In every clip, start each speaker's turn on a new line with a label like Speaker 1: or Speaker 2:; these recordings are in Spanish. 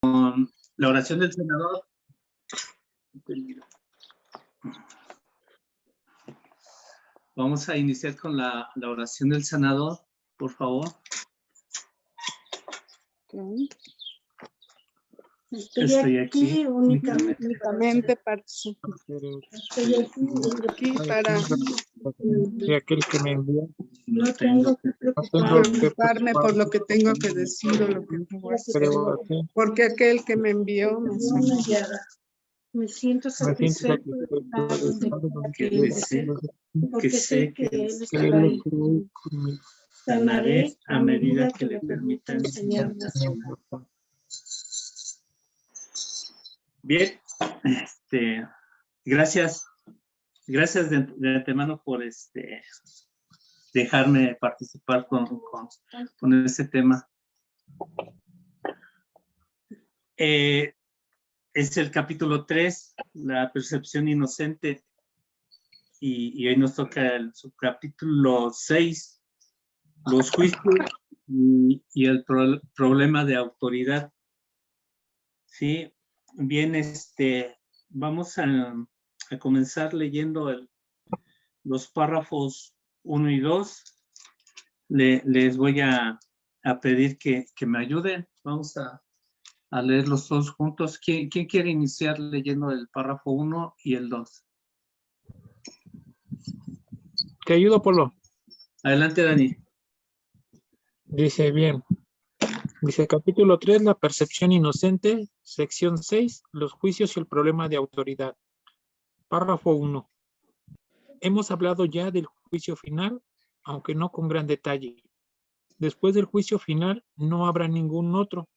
Speaker 1: la oración del senador. Vamos a iniciar con la oración del senador, por favor.
Speaker 2: Okay.
Speaker 1: Estoy aquí
Speaker 2: únicamente participo. Estoy aquí para
Speaker 3: y aquel que me envió.
Speaker 1: No tengo que
Speaker 2: preocuparme por lo que tengo que decir o lo que tengo que hacer, porque aquel que me envió me sanó.
Speaker 4: Me siento satisfecho
Speaker 1: que sé que Él estará ahí. Sanaré a medida que le permita enseñarme. Bien, gracias de antemano por dejarme participar con este tema. Es el capítulo 3, la percepción inocente, y hoy nos toca el subcapítulo 6, los juicios y el problema de autoridad. Sí, bien, vamos a comenzar leyendo los párrafos 1 y 2. Les voy a pedir que me ayuden. Vamos a leerlos todos juntos. ¿Quién quiere iniciar leyendo el párrafo 1 y el 2?
Speaker 3: Te ayudo, Polo.
Speaker 1: Adelante, Dani.
Speaker 3: Dice bien. Dice capítulo 3, la percepción inocente, sección 6, los juicios y el problema de autoridad. Párrafo 1. Hemos hablado ya del juicio final, aunque no con gran detalle. Después del juicio final no habrá ningún otro.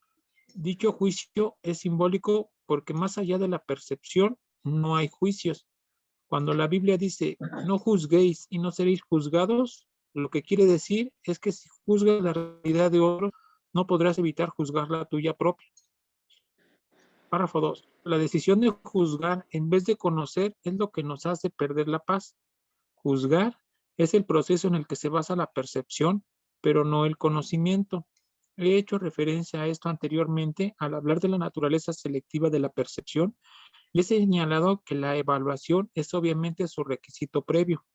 Speaker 3: Dicho juicio es simbólico porque más allá de la percepción no hay juicios. Cuando la Biblia dice, no juzguéis y no seréis juzgados, lo que quiere decir es que si juzgas la realidad de otro, no podrás evitar juzgar la tuya propia. Párrafo 2. La decisión de juzgar en vez de conocer es lo que nos hace perder la paz. Juzgar es el proceso en el que se basa la percepción, pero no el conocimiento. He hecho referencia a esto anteriormente al hablar de la naturaleza selectiva de la percepción y he señalado que la evaluación es obviamente su requisito previo.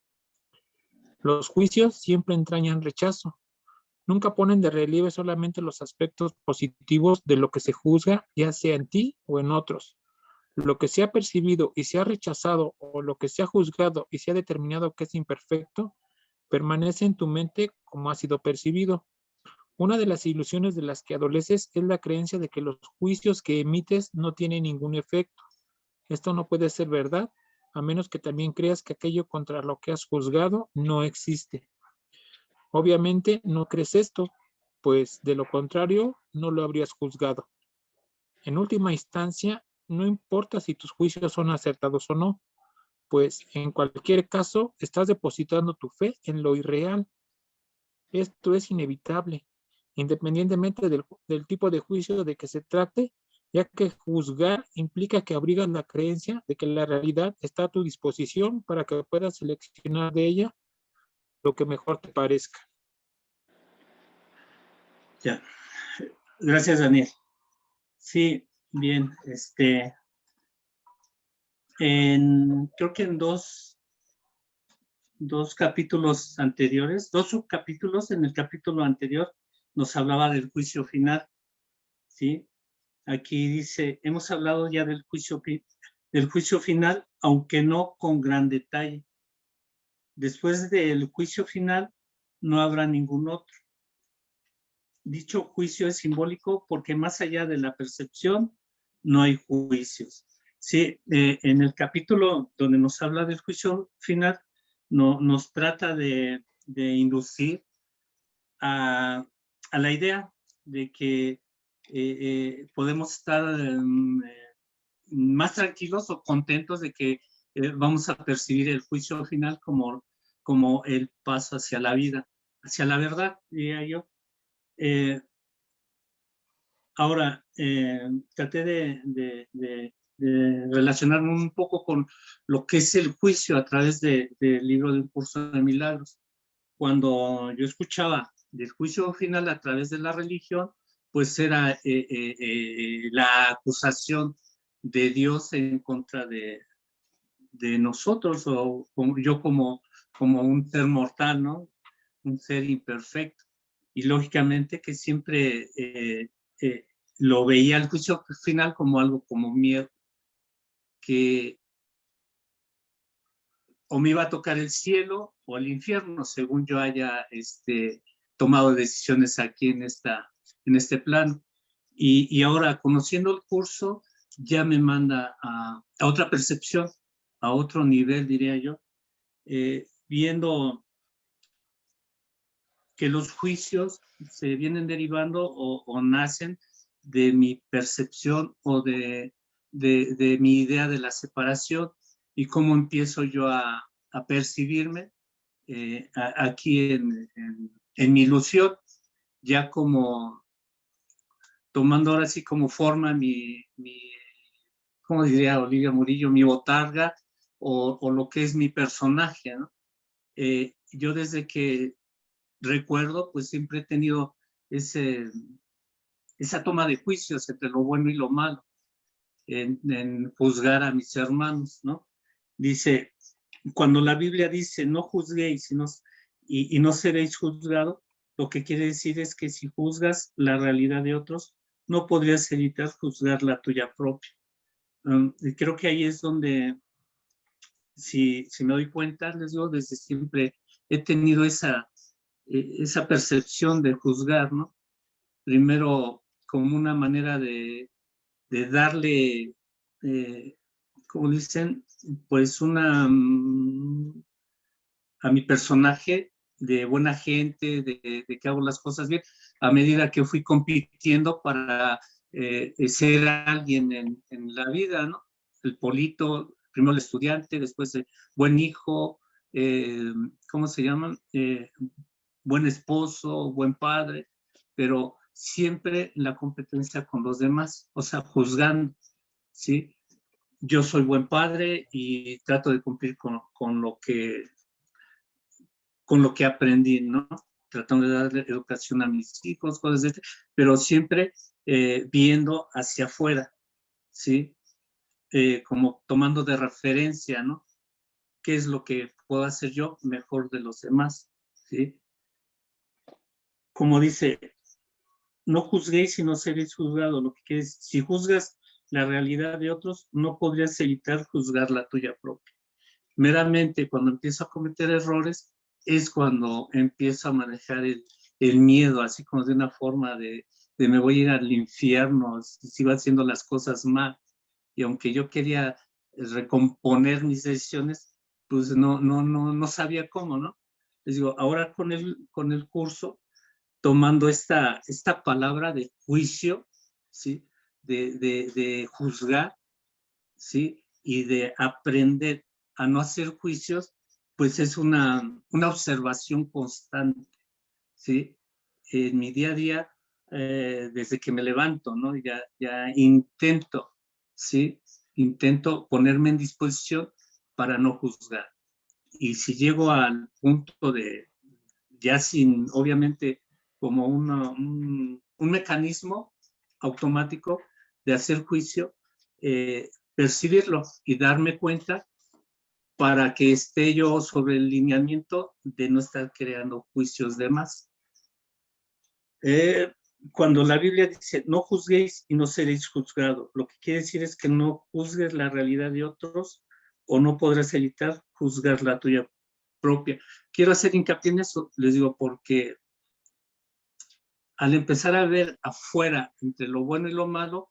Speaker 3: Los juicios siempre entrañan rechazo. Nunca ponen de relieve solamente los aspectos positivos de lo que se juzga, ya sea en ti o en otros. Lo que se ha percibido y se ha rechazado o lo que se ha juzgado y se ha determinado que es imperfecto, permanece en tu mente como ha sido percibido. Una de las ilusiones de las que adoleces es la creencia de que los juicios que emites no tienen ningún efecto. Esto no puede ser verdad, a menos que también creas que aquello contra lo que has juzgado no existe. Obviamente no crees esto, pues de lo contrario no lo habrías juzgado. En última instancia, no importa si tus juicios son acertados o no, pues en cualquier caso estás depositando tu fe en lo irreal. Esto es inevitable, independientemente del tipo de juicio de que se trate, ya que juzgar implica que abrigas la creencia de que la realidad está a tu disposición para que puedas seleccionar de ella lo que mejor te parezca.
Speaker 1: Ya. Gracias, Daniel. Sí, bien, creo que en dos capítulos anteriores, 2 subcapítulos, en el capítulo anterior nos hablaba del juicio final, ¿sí? Aquí dice, hemos hablado ya del juicio final, aunque no con gran detalle. Después del juicio final no habrá ningún otro. Dicho juicio es simbólico porque más allá de la percepción no hay juicios. Sí, en el capítulo donde nos habla del juicio final, nos trata de inducir a la idea de que podemos estar más tranquilos o contentos de que vamos a percibir el juicio final como el paso hacia la vida, hacia la verdad, diría yo. Ahora, traté de relacionarme un poco con lo que es el juicio a través del libro de Un Curso de Milagros. Cuando yo escuchaba del juicio final a través de la religión, pues era la acusación de Dios en contra de nosotros, o yo como un ser mortal, ¿no? Un ser imperfecto. Y lógicamente que siempre lo veía al juicio final como algo como miedo, que o me iba a tocar el cielo o el infierno, según yo haya tomado decisiones aquí en este plano. Y ahora, conociendo el curso, ya me manda a otra percepción, a otro nivel, diría yo, viendo que los juicios se vienen derivando o nacen de mi percepción o de mi idea de la separación y cómo empiezo yo a percibirme aquí en mi ilusión, ya como tomando ahora sí como forma ¿cómo diría Olivia Murillo? Mi botarga o lo que es mi personaje, ¿no? Yo desde que recuerdo, pues siempre he tenido esa toma de juicios entre lo bueno y lo malo, en juzgar a mis hermanos, ¿no? Dice, cuando la Biblia dice, no juzguéis y no seréis juzgados, lo que quiere decir es que si juzgas la realidad de otros, no podrías evitar juzgar la tuya propia. Y creo que ahí es donde, si me doy cuenta, les digo, desde siempre he tenido esa percepción de juzgar, ¿no? Primero como una manera de darle, como dicen, pues a mi personaje de buena gente, de que hago las cosas bien, a medida que fui compitiendo para ser alguien en la vida, ¿no? El polito, primero el estudiante, después el buen hijo, ¿cómo se llaman? Buen esposo, buen padre, pero siempre en la competencia con los demás, o sea, juzgando, ¿sí? Yo soy buen padre y trato de cumplir con lo que aprendí, ¿no? Tratando de darle educación a mis hijos, cosas de pero siempre viendo hacia afuera, ¿sí? Como tomando de referencia, ¿no? ¿Qué es lo que puedo hacer yo mejor de los demás? ¿Sí? Como dice, no juzguéis y no seréis juzgados. Lo que quiere decir, si juzgas la realidad de otros, no podrías evitar juzgar la tuya propia. Meramente cuando empiezo a cometer errores es cuando empiezo a manejar el miedo, así como de una forma de me voy a ir al infierno si sigo haciendo las cosas mal. Y aunque yo quería recomponer mis decisiones, pues no sabía cómo, ¿no? Les digo, ahora con el curso, tomando esta palabra de juicio, ¿sí? De juzgar, ¿sí? Y de aprender a no hacer juicios, pues es una observación constante, ¿sí? En mi día a día, desde que me levanto, ¿no? Ya intento, ¿sí? Intento ponerme en disposición para no juzgar. Y si llego al punto de, ya sin, obviamente, como un mecanismo automático de hacer juicio, percibirlo y darme cuenta para que esté yo sobre el lineamiento de no estar creando juicios de más. Cuando la Biblia dice, no juzguéis y no seréis juzgados, lo que quiere decir es que no juzgues la realidad de otros o no podrás evitar juzgar la tuya propia. Quiero hacer hincapié en eso, les digo, porque al empezar a ver afuera entre lo bueno y lo malo,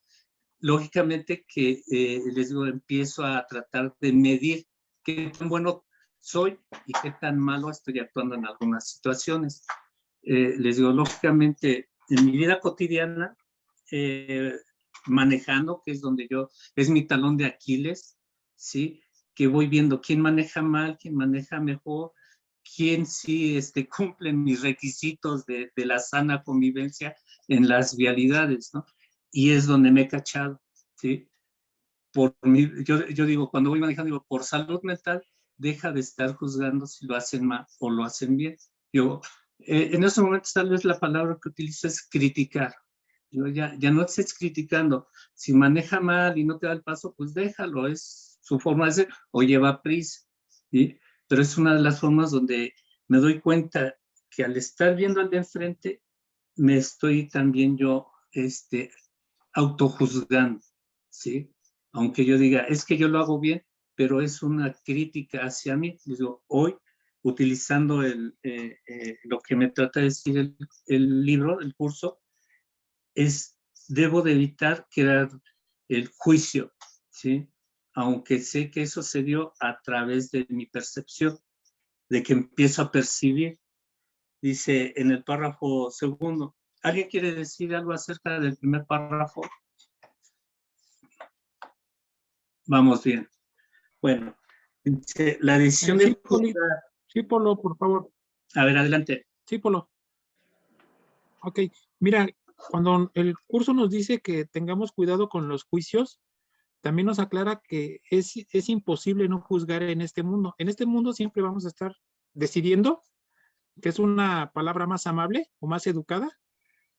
Speaker 1: lógicamente que les digo, empiezo a tratar de medir qué tan bueno soy y qué tan malo estoy actuando en algunas situaciones. Les digo, lógicamente, en mi vida cotidiana, manejando, que es donde es mi talón de Aquiles, ¿sí? Que voy viendo quién maneja mal, quién maneja mejor, quién sí cumple mis requisitos de la sana convivencia en las vialidades, ¿no? Y es donde me he cachado, ¿sí? Yo digo, cuando voy manejando, digo, por salud mental, deja de estar juzgando si lo hacen mal o lo hacen bien. En estos momentos tal vez la palabra que utilizo es criticar. Yo ya no estés criticando. Si maneja mal y no te da el paso, pues déjalo, es su forma de ser, o lleva prisa, ¿sí? Pero es una de las formas donde me doy cuenta que al estar viendo al de enfrente, me estoy también yo autojuzgando, ¿sí? Aunque yo diga, es que yo lo hago bien, pero es una crítica hacia mí. Digo, hoy, utilizando lo que me trata de decir el libro, el curso, debo de evitar crear el juicio, ¿sí? Aunque sé que eso se dio a través de mi percepción, de que empiezo a percibir. Dice en el párrafo segundo, ¿alguien quiere decir algo acerca del primer párrafo? Vamos bien. Bueno, dice, la decisión
Speaker 3: Sí,
Speaker 1: del juzgar.
Speaker 3: Sí, Polo, por favor.
Speaker 1: A ver, adelante.
Speaker 3: Sí, Polo. Ok, mira, cuando el curso nos dice que tengamos cuidado con los juicios, también nos aclara que es imposible no juzgar en este mundo. En este mundo siempre vamos a estar decidiendo, que es una palabra más amable o más educada,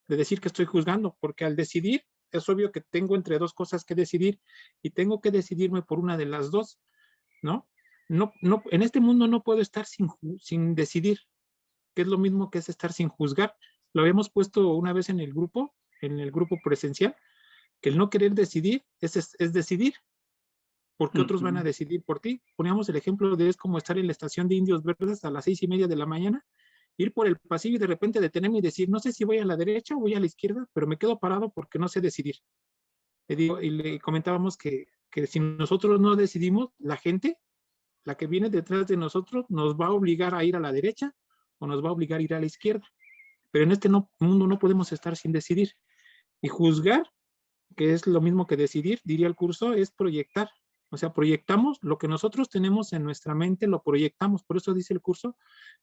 Speaker 3: de decir que estoy juzgando, porque al decidir es obvio que tengo entre dos cosas que decidir y tengo que decidirme por una de las dos, ¿no? No, en este mundo no puedo estar sin decidir, que es lo mismo que es estar sin juzgar. Lo habíamos puesto una vez en el grupo presencial, que el no querer decidir es decidir, porque otros van a decidir por ti. Poníamos el ejemplo de es como estar en la estación de Indios Verdes a las 6:30 de la mañana, ir por el pasillo y de repente detenerme y decir, no sé si voy a la derecha o voy a la izquierda, pero me quedo parado porque no sé decidir. Y le comentábamos que si nosotros no decidimos, la gente, la que viene detrás de nosotros, nos va a obligar a ir a la derecha o nos va a obligar a ir a la izquierda. Pero en este mundo no podemos estar sin decidir. Y juzgar, que es lo mismo que decidir, diría el curso, es proyectar. O sea, proyectamos lo que nosotros tenemos en nuestra mente, lo proyectamos. Por eso dice el curso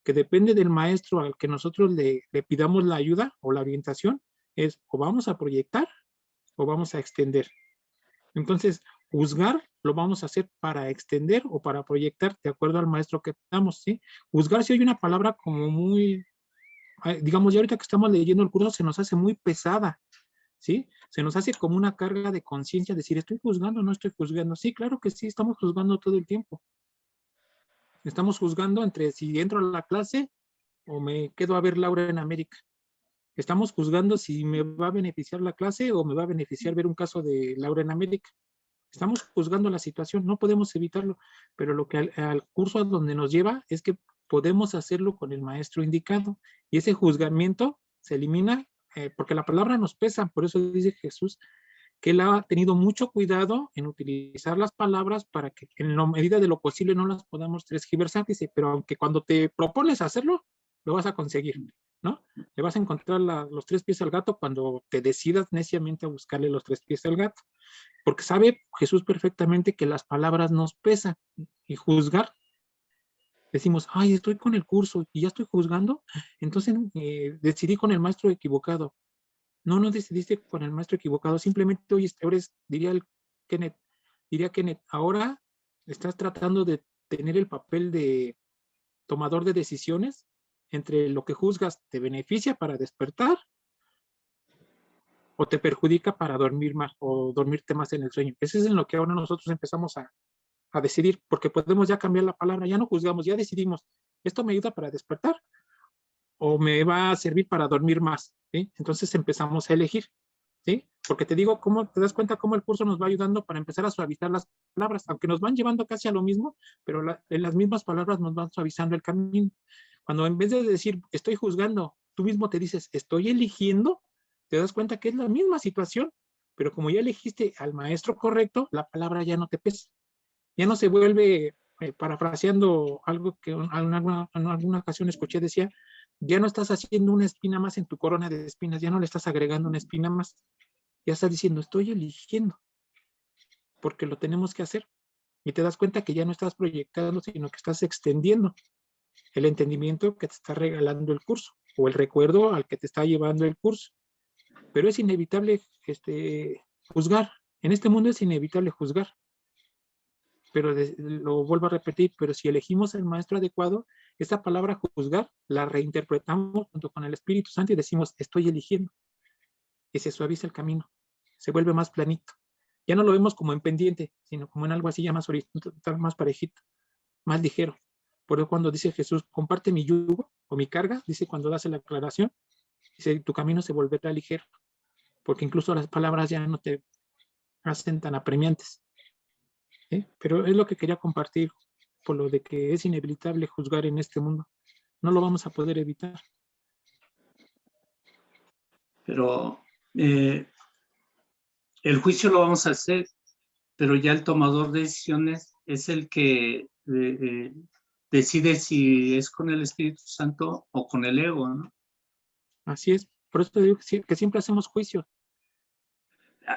Speaker 3: que depende del maestro al que nosotros le pidamos la ayuda o la orientación, es o vamos a proyectar o vamos a extender. Entonces, juzgar lo vamos a hacer para extender o para proyectar de acuerdo al maestro que tenemos, ¿sí? Juzgar si hay una palabra como muy, digamos, ya ahorita que estamos leyendo el curso se nos hace muy pesada, ¿sí? Se nos hace como una carga de conciencia, decir, ¿estoy juzgando o no estoy juzgando? Sí, claro que sí, estamos juzgando todo el tiempo. Estamos juzgando entre si entro a la clase o me quedo a ver Laura en América. Estamos juzgando si me va a beneficiar la clase o me va a beneficiar ver un caso de Laura en América. Estamos juzgando la situación, no podemos evitarlo, pero lo que al curso a donde nos lleva es que podemos hacerlo con el maestro indicado y ese juzgamiento se elimina porque la palabra nos pesa, por eso dice Jesús que él ha tenido mucho cuidado en utilizar las palabras para que en la medida de lo posible no las podamos transgiversar, dice, pero aunque cuando te propones hacerlo, lo vas a conseguir, ¿no? Le vas a encontrar los tres pies al gato cuando te decidas neciamente a buscarle los tres pies al gato, porque sabe Jesús perfectamente que las palabras nos pesan y juzgar. Decimos, ay, estoy con el curso y ya estoy juzgando, entonces decidí con el maestro equivocado. No decidiste con el maestro equivocado, simplemente hoy diría Kenneth, ahora estás tratando de tener el papel de tomador de decisiones entre lo que juzgas te beneficia para despertar o te perjudica para dormir más o dormirte más en el sueño. Eso es en lo que ahora nosotros empezamos a decidir, porque podemos ya cambiar la palabra, ya no juzgamos, ya decidimos, ¿esto me ayuda para despertar o me va a servir para dormir más? ¿Sí? Entonces empezamos a elegir. ¿Sí? Porque te digo, cómo te das cuenta cómo el curso nos va ayudando para empezar a suavizar las palabras, aunque nos van llevando casi a lo mismo, pero en las mismas palabras nos van suavizando el camino. Cuando en vez de decir, estoy juzgando, tú mismo te dices, estoy eligiendo, te das cuenta que es la misma situación, pero como ya elegiste al maestro correcto, la palabra ya no te pesa. Ya no se vuelve, parafraseando algo que en alguna ocasión escuché, decía, ya no estás haciendo una espina más en tu corona de espinas, ya no le estás agregando una espina más. Ya estás diciendo, estoy eligiendo, porque lo tenemos que hacer. Y te das cuenta que ya no estás proyectando, sino que estás extendiendo el entendimiento que te está regalando el curso, o el recuerdo al que te está llevando el curso. Pero es inevitable juzgar. En este mundo es inevitable juzgar. Pero lo vuelvo a repetir, pero si elegimos el maestro adecuado, esa palabra juzgar la reinterpretamos junto con el Espíritu Santo y decimos, estoy eligiendo. y se suaviza el camino, se vuelve más planito. Ya no lo vemos como en pendiente, sino como en algo así ya más horizontal, más parejito, más ligero. Por eso cuando dice Jesús, comparte mi yugo o mi carga, dice cuando hace la aclaración, dice, tu camino se volverá ligero, porque incluso las palabras ya no te hacen tan apremiantes. ¿Sí? Pero es lo que quería compartir, por lo de que es inevitable juzgar en este mundo. No lo vamos a poder evitar.
Speaker 1: Pero el juicio lo vamos a hacer, pero ya el tomador de decisiones es el que decide si es con el Espíritu Santo o con el ego, ¿no?
Speaker 3: Así es. Por eso te digo que siempre hacemos juicio.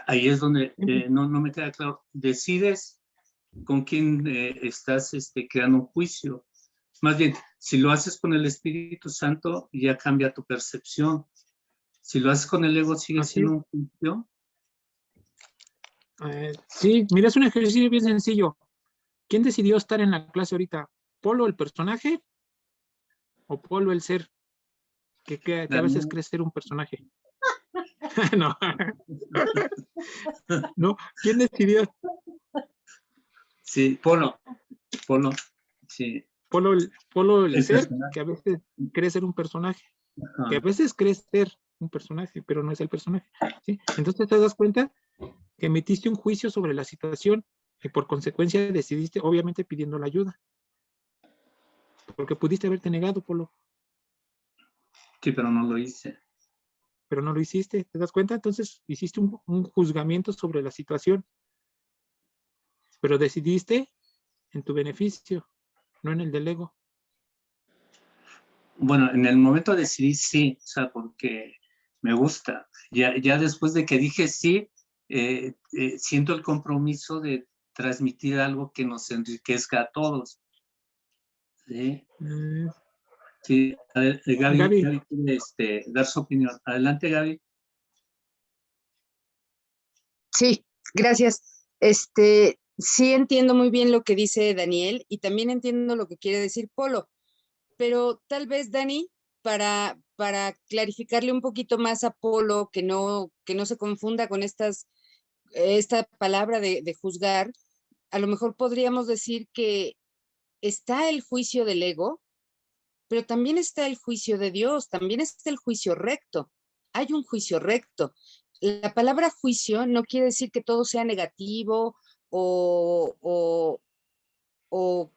Speaker 1: Ahí es donde no me queda claro. Decides con quién estás creando un juicio. Más bien, si lo haces con el Espíritu Santo, ya cambia tu percepción. Si lo haces con el ego, sigue siendo un juicio.
Speaker 3: Sí, mira, es un ejercicio bien sencillo. ¿Quién decidió estar en la clase ahorita? ¿Polo, el personaje? ¿O Polo, el ser? Que a veces cree ser un personaje. No. No, ¿quién decidió?
Speaker 1: Sí, Polo, sí.
Speaker 3: Polo el ser,
Speaker 1: personaje.
Speaker 3: que a veces cree ser un personaje.
Speaker 1: Ajá.
Speaker 3: Que a veces cree ser un personaje, pero no es el personaje. ¿Sí? Entonces te das cuenta que emitiste un juicio sobre la situación y por consecuencia decidiste, obviamente pidiendo la ayuda. Porque pudiste haberte negado, Polo.
Speaker 1: Sí, pero no lo hice.
Speaker 3: Pero no lo hiciste, ¿te das cuenta? Entonces hiciste un juzgamiento sobre la situación, pero decidiste en tu beneficio, no en el del ego.
Speaker 1: Bueno, en el momento decidí sí, o sea, porque me gusta. Ya después de que dije sí, siento el compromiso de transmitir algo que nos enriquezca a todos. ¿Sí? Sí, a ver, Gaby quiere dar su opinión. Adelante, Gaby.
Speaker 5: Sí, gracias. Sí entiendo muy bien lo que dice Daniel y también entiendo lo que quiere decir Polo, pero tal vez, Dani, para clarificarle un poquito más a Polo, que no se confunda con esta palabra de juzgar, a lo mejor podríamos decir que está el juicio del ego, pero también está el juicio de Dios, también está el juicio recto. Hay un juicio recto. La palabra juicio no quiere decir que todo sea negativo o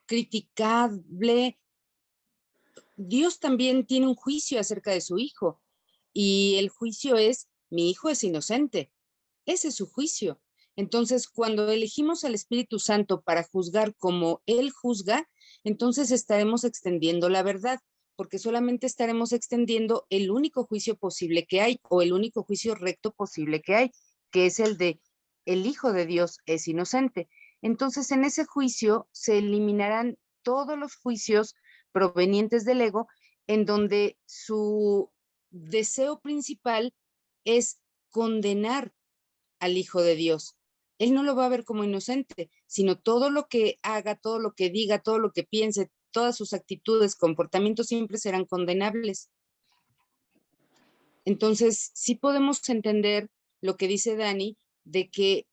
Speaker 5: criticable. Dios también tiene un juicio acerca de su hijo y el juicio es, mi hijo es inocente. Ese es su juicio. Entonces, cuando elegimos al Espíritu Santo para juzgar como Él juzga, entonces estaremos extendiendo la verdad, porque solamente estaremos extendiendo el único juicio posible que hay o el único juicio recto posible que hay, que es el de el Hijo de Dios es inocente. Entonces, en ese juicio se eliminarán todos los juicios provenientes del ego, en donde su deseo principal es condenar al Hijo de Dios. Él no lo va a ver como inocente, sino todo lo que haga, todo lo que diga, todo lo que piense, todas sus actitudes, comportamientos siempre serán condenables. Entonces, sí podemos entender lo que dice Dani, de que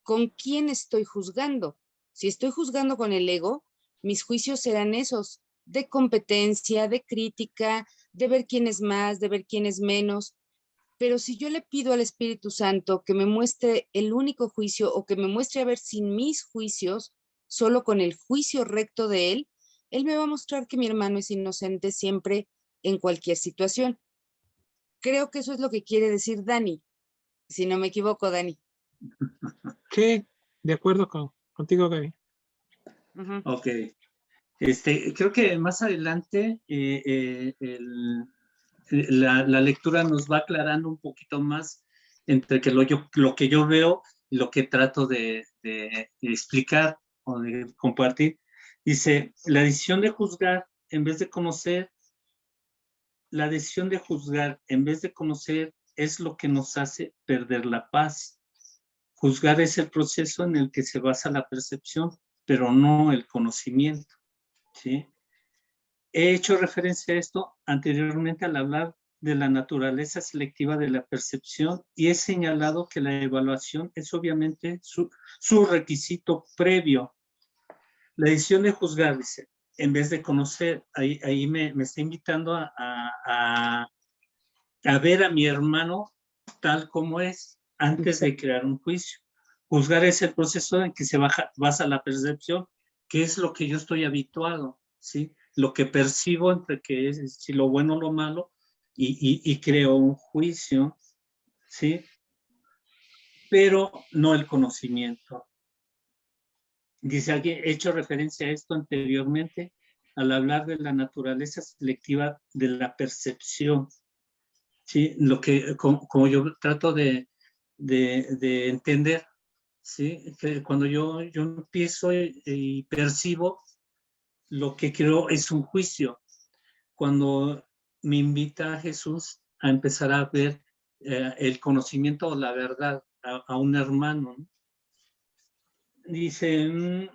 Speaker 5: ¿con quién estoy juzgando? Si estoy juzgando con el ego, mis juicios serán esos, de competencia, de crítica, de ver quién es más, de ver quién es menos. Pero si yo le pido al Espíritu Santo que me muestre el único juicio o que me muestre a ver sin mis juicios, solo con el juicio recto de Él me va a mostrar que mi hermano es inocente siempre en cualquier situación. Creo que eso es lo que quiere decir Dani, si no me equivoco, Dani.
Speaker 3: Sí, de acuerdo contigo, Gaby.
Speaker 1: Ok. Creo que más adelante la lectura nos va aclarando un poquito más entre que lo que yo veo y lo que trato de explicar o de compartir. Dice, la decisión de juzgar en vez de conocer, es lo que nos hace perder la paz. Juzgar es el proceso en el que se basa la percepción, pero no el conocimiento. ¿Sí? He hecho referencia a esto anteriormente al hablar de la naturaleza selectiva de la percepción y he señalado que la evaluación es obviamente su requisito previo. La decisión de juzgar, dice, en vez de conocer, ahí me está invitando a ver a mi hermano tal como es antes de crear un juicio. Juzgar es el proceso en que se basa la percepción, que es lo que yo estoy habituado, ¿sí? Lo que percibo entre que es si lo bueno o lo malo y creo un juicio, ¿sí? Pero no el conocimiento. Dice, he hecho referencia a esto anteriormente al hablar de la naturaleza selectiva de la percepción. Sí, lo que, como yo trato de entender, ¿sí? Que cuando yo empiezo y percibo, lo que creo es un juicio. Cuando me invita a Jesús a empezar a ver el conocimiento o la verdad a un hermano, ¿no? Dice,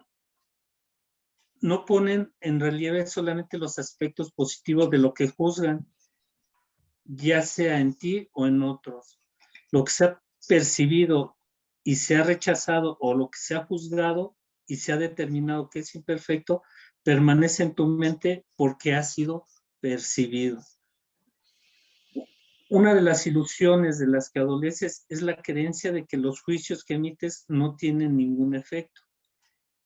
Speaker 1: no ponen en relieve solamente los aspectos positivos de lo que juzgan, ya sea en ti o en otros. Lo que se ha percibido y se ha rechazado o lo que se ha juzgado y se ha determinado que es imperfecto, permanece en tu mente porque ha sido percibido. Una de las ilusiones de las que adoleces es la creencia de que los juicios que emites no tienen ningún efecto.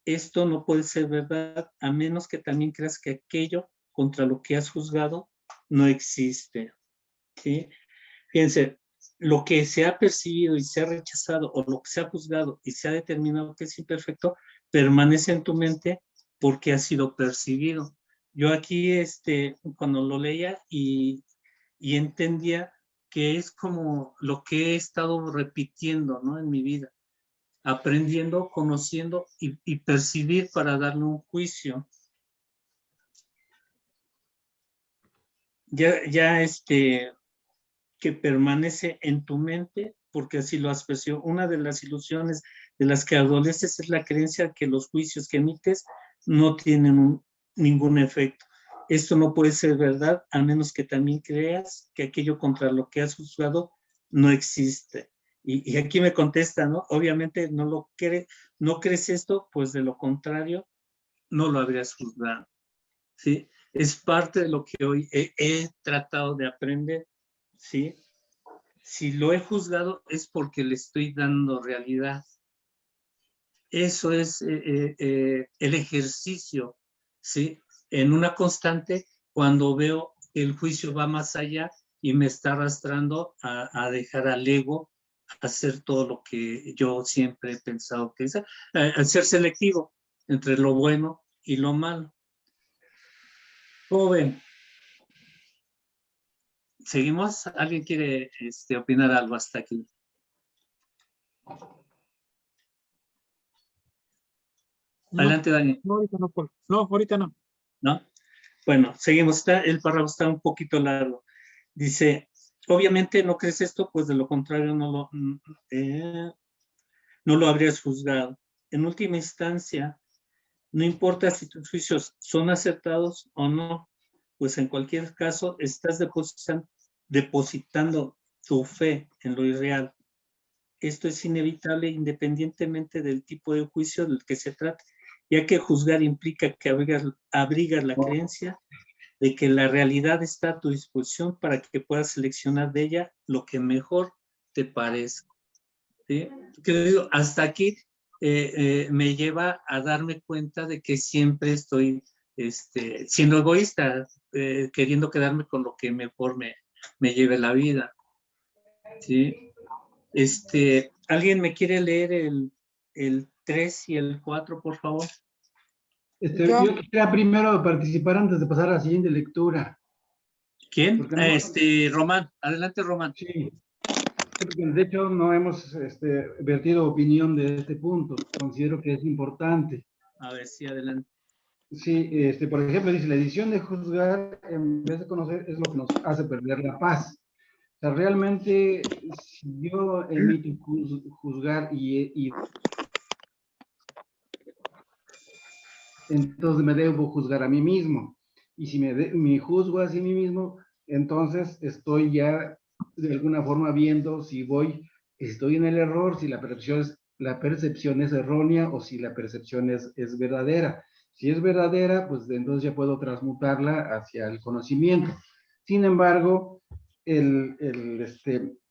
Speaker 1: Esto no puede ser verdad a menos que también creas que aquello contra lo que has juzgado no existe. ¿Sí? Fíjense, lo que se ha percibido y se ha rechazado o lo que se ha juzgado y se ha determinado que es imperfecto permanece en tu mente porque ha sido percibido. Yo aquí, cuando lo leía y entendía que es como lo que he estado repitiendo, ¿no? En mi vida, aprendiendo, conociendo y percibir para darle un juicio. Ya que permanece en tu mente porque así lo has percibido. Una de las ilusiones de las que adoleces es la creencia que los juicios que emites no tienen ningún efecto. Esto no puede ser verdad a menos que también creas que aquello contra lo que has juzgado no existe. Y aquí me contesta, ¿no? Obviamente no crees esto, pues de lo contrario no lo habrías juzgado, ¿sí? Es parte de lo que hoy he tratado de aprender, ¿sí? Si lo he juzgado es porque le estoy dando realidad. Eso es el ejercicio, ¿sí? En una constante, cuando veo que el juicio va más allá y me está arrastrando a dejar al ego hacer todo lo que yo siempre he pensado que es, a ser selectivo entre lo bueno y lo malo. Joven, ¿seguimos? ¿Alguien quiere opinar algo hasta aquí? Adelante, Dani.
Speaker 3: No, ahorita no, Paul. No, ahorita no.
Speaker 1: ¿No? Bueno, seguimos. El párrafo está un poquito largo. Dice, obviamente no crees esto, pues de lo contrario no lo habrías juzgado. En última instancia, no importa si tus juicios son acertados o no, pues en cualquier caso estás depositando tu fe en lo irreal. Esto es inevitable independientemente del tipo de juicio del que se trate, ya que juzgar implica que abrigas la creencia de que la realidad está a tu disposición para que puedas seleccionar de ella lo que mejor te parezca. ¿Sí? Hasta aquí me lleva a darme cuenta de que siempre estoy siendo egoísta, queriendo quedarme con lo que mejor me lleve la vida. ¿Sí? ¿Alguien me quiere leer el 3 y el 4, por favor?
Speaker 2: Yo.
Speaker 6: Yo quisiera primero participar antes de pasar a la siguiente lectura.
Speaker 1: ¿Quién?
Speaker 6: Porque no-
Speaker 1: Román. Adelante, Román.
Speaker 6: Sí, porque de hecho no hemos vertido opinión de este punto. Considero que es importante.
Speaker 1: A ver, sí, adelante.
Speaker 6: Sí, por ejemplo, dice, la decisión de juzgar en vez de conocer es lo que nos hace perder la paz. O sea, realmente, si yo emito juzgar y entonces me debo juzgar a mí mismo. Y si me juzgo a sí mismo, entonces estoy ya de alguna forma viendo si estoy en el error, si la percepción es errónea o si la percepción es verdadera. Si es verdadera, pues entonces ya puedo transmutarla hacia el conocimiento. Sin embargo, el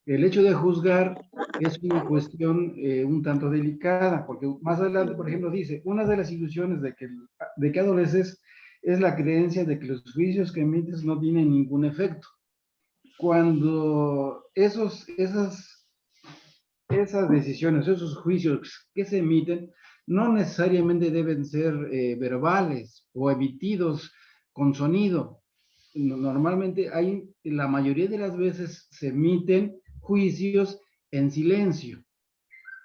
Speaker 6: hecho de juzgar es una cuestión un tanto delicada, porque más adelante, por ejemplo, dice, una de las ilusiones de que adoleces es la creencia de que los juicios que emites no tienen ningún efecto. Cuando esas decisiones, esos juicios que se emiten, no necesariamente deben ser verbales o emitidos con sonido. Normalmente la mayoría de las veces se emiten juicios en silencio,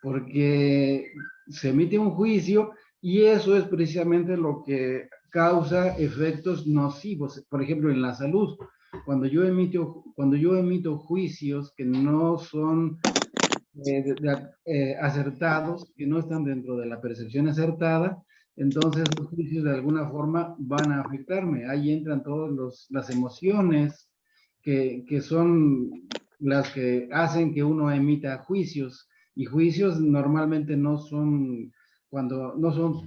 Speaker 6: porque se emite un juicio y eso es precisamente lo que causa efectos nocivos, por ejemplo, en la salud. Cuando yo emito juicios que no son acertados, que no están dentro de la percepción acertada, entonces los juicios de alguna forma van a afectarme. Ahí entran todas las emociones que son las que hacen que uno emita juicios, y juicios normalmente no son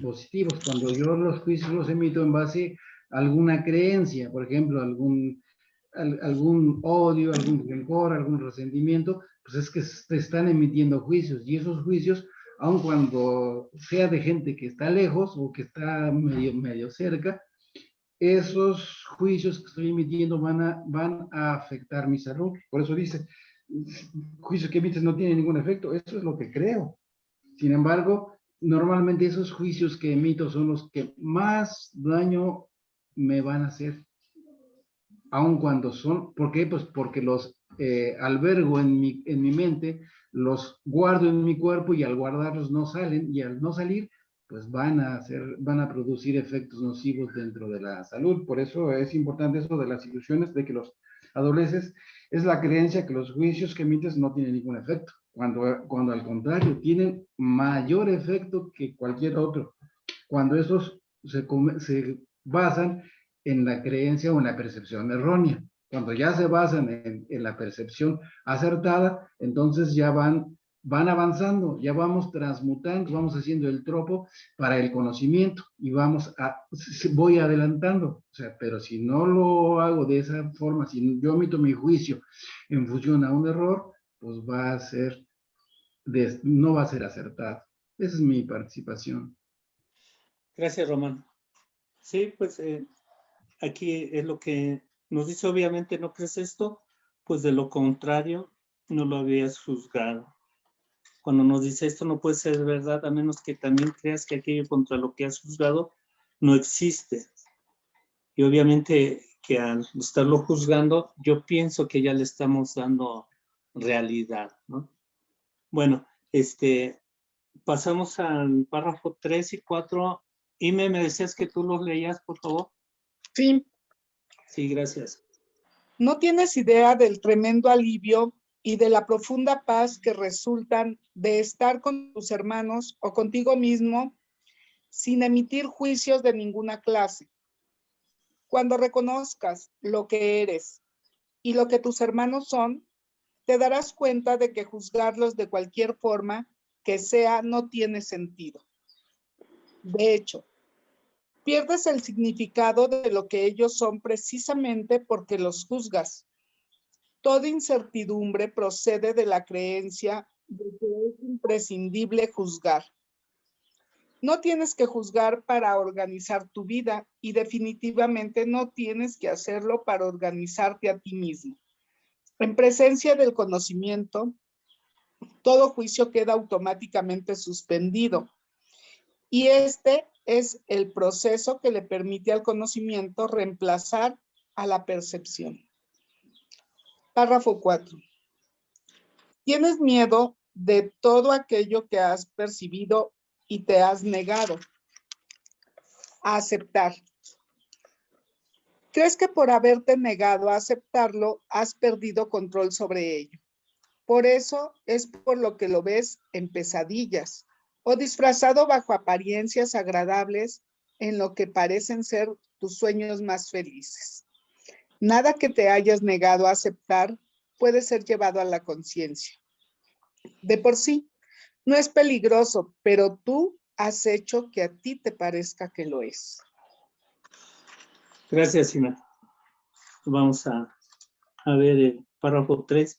Speaker 6: positivos. Cuando yo los juicios los emito en base a alguna creencia, por ejemplo, algún odio, algún rencor, algún resentimiento, pues es que se están emitiendo juicios, y esos juicios, aun cuando sea de gente que está lejos o que está medio cerca, esos juicios que estoy emitiendo van a afectar mi salud. Por eso dice, juicios que emites no tienen ningún efecto. Eso es lo que creo. Sin embargo, normalmente esos juicios que emito son los que más daño me van a hacer. Aun cuando ¿por qué? Pues porque los albergo en mi mente, los guardo en mi cuerpo, y al guardarlos no salen, y al no salir, pues van a producir efectos nocivos dentro de la salud. Por eso es importante eso de las ilusiones, de que los adolescentes, es la creencia que los juicios que emites no tienen ningún efecto, cuando al contrario, tienen mayor efecto que cualquier otro, cuando esos se basan en la creencia o en la percepción errónea. Cuando ya se basan en la percepción acertada, entonces ya van avanzando, ya vamos transmutando, vamos haciendo el tropo para el conocimiento, y voy adelantando. O sea, pero si no lo hago de esa forma, si yo emito mi juicio en función a un error, pues no va a ser acertado. Esa es mi participación.
Speaker 1: Gracias, Román. Sí, pues aquí es lo que nos dice. Obviamente no crees esto, pues de lo contrario no lo habías juzgado. Cuando nos dice esto no puede ser verdad a menos que también creas que aquello contra lo que has juzgado no existe. Y obviamente que al estarlo juzgando, yo pienso que ya le estamos dando realidad, ¿no? Bueno, pasamos al párrafo 3 y 4. Ime, me decías que tú los leías, por favor.
Speaker 2: Sí.
Speaker 1: Sí, gracias.
Speaker 2: No tienes idea del tremendo alivio y de la profunda paz que resultan de estar con tus hermanos o contigo mismo sin emitir juicios de ninguna clase. Cuando reconozcas lo que eres y lo que tus hermanos son, te darás cuenta de que juzgarlos de cualquier forma que sea no tiene sentido. De hecho, pierdes el significado de lo que ellos son precisamente porque los juzgas. Toda incertidumbre procede de la creencia de que es imprescindible juzgar. No tienes que juzgar para organizar tu vida, y definitivamente no tienes que hacerlo para organizarte a ti mismo. En presencia del conocimiento, todo juicio queda automáticamente suspendido, y este es el proceso que le permite al conocimiento reemplazar a la percepción. Párrafo 4. Tienes miedo de todo aquello que has percibido y te has negado a aceptar. ¿Crees que por haberte negado a aceptarlo has perdido control sobre ello? Por eso es por lo que lo ves en pesadillas o disfrazado bajo apariencias agradables en lo que parecen ser tus sueños más felices. Nada que te hayas negado a aceptar puede ser llevado a la conciencia. De por sí, no es peligroso, pero tú has hecho que a ti te parezca que lo es.
Speaker 1: Gracias, Sina. Vamos a ver el párrafo 3.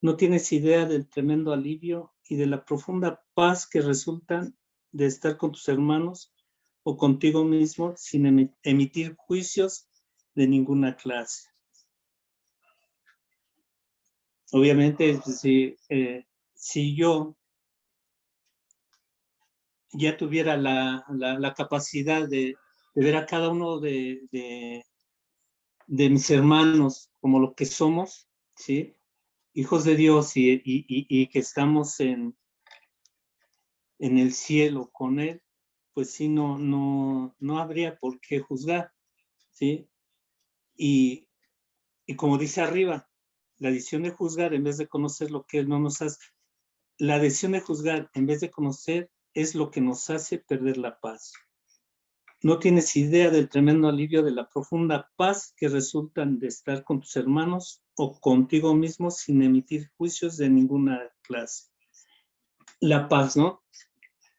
Speaker 1: No tienes idea del tremendo alivio y de la profunda paz que resultan de estar con tus hermanos o contigo mismo sin emitir juicios de ninguna clase. Obviamente, si yo ya tuviera la capacidad de ver a cada uno de mis hermanos como lo que somos, ¿sí? Hijos de Dios y que estamos en el cielo con Él, pues sí, no habría por qué juzgar, ¿sí? Y como dice arriba, la decisión de juzgar en vez de conocer lo que Él no nos hace, la decisión de juzgar en vez de conocer es lo que nos hace perder la paz. No tienes idea del tremendo alivio de la profunda paz que resultan de estar con tus hermanos o contigo mismo sin emitir juicios de ninguna clase. La paz, ¿no?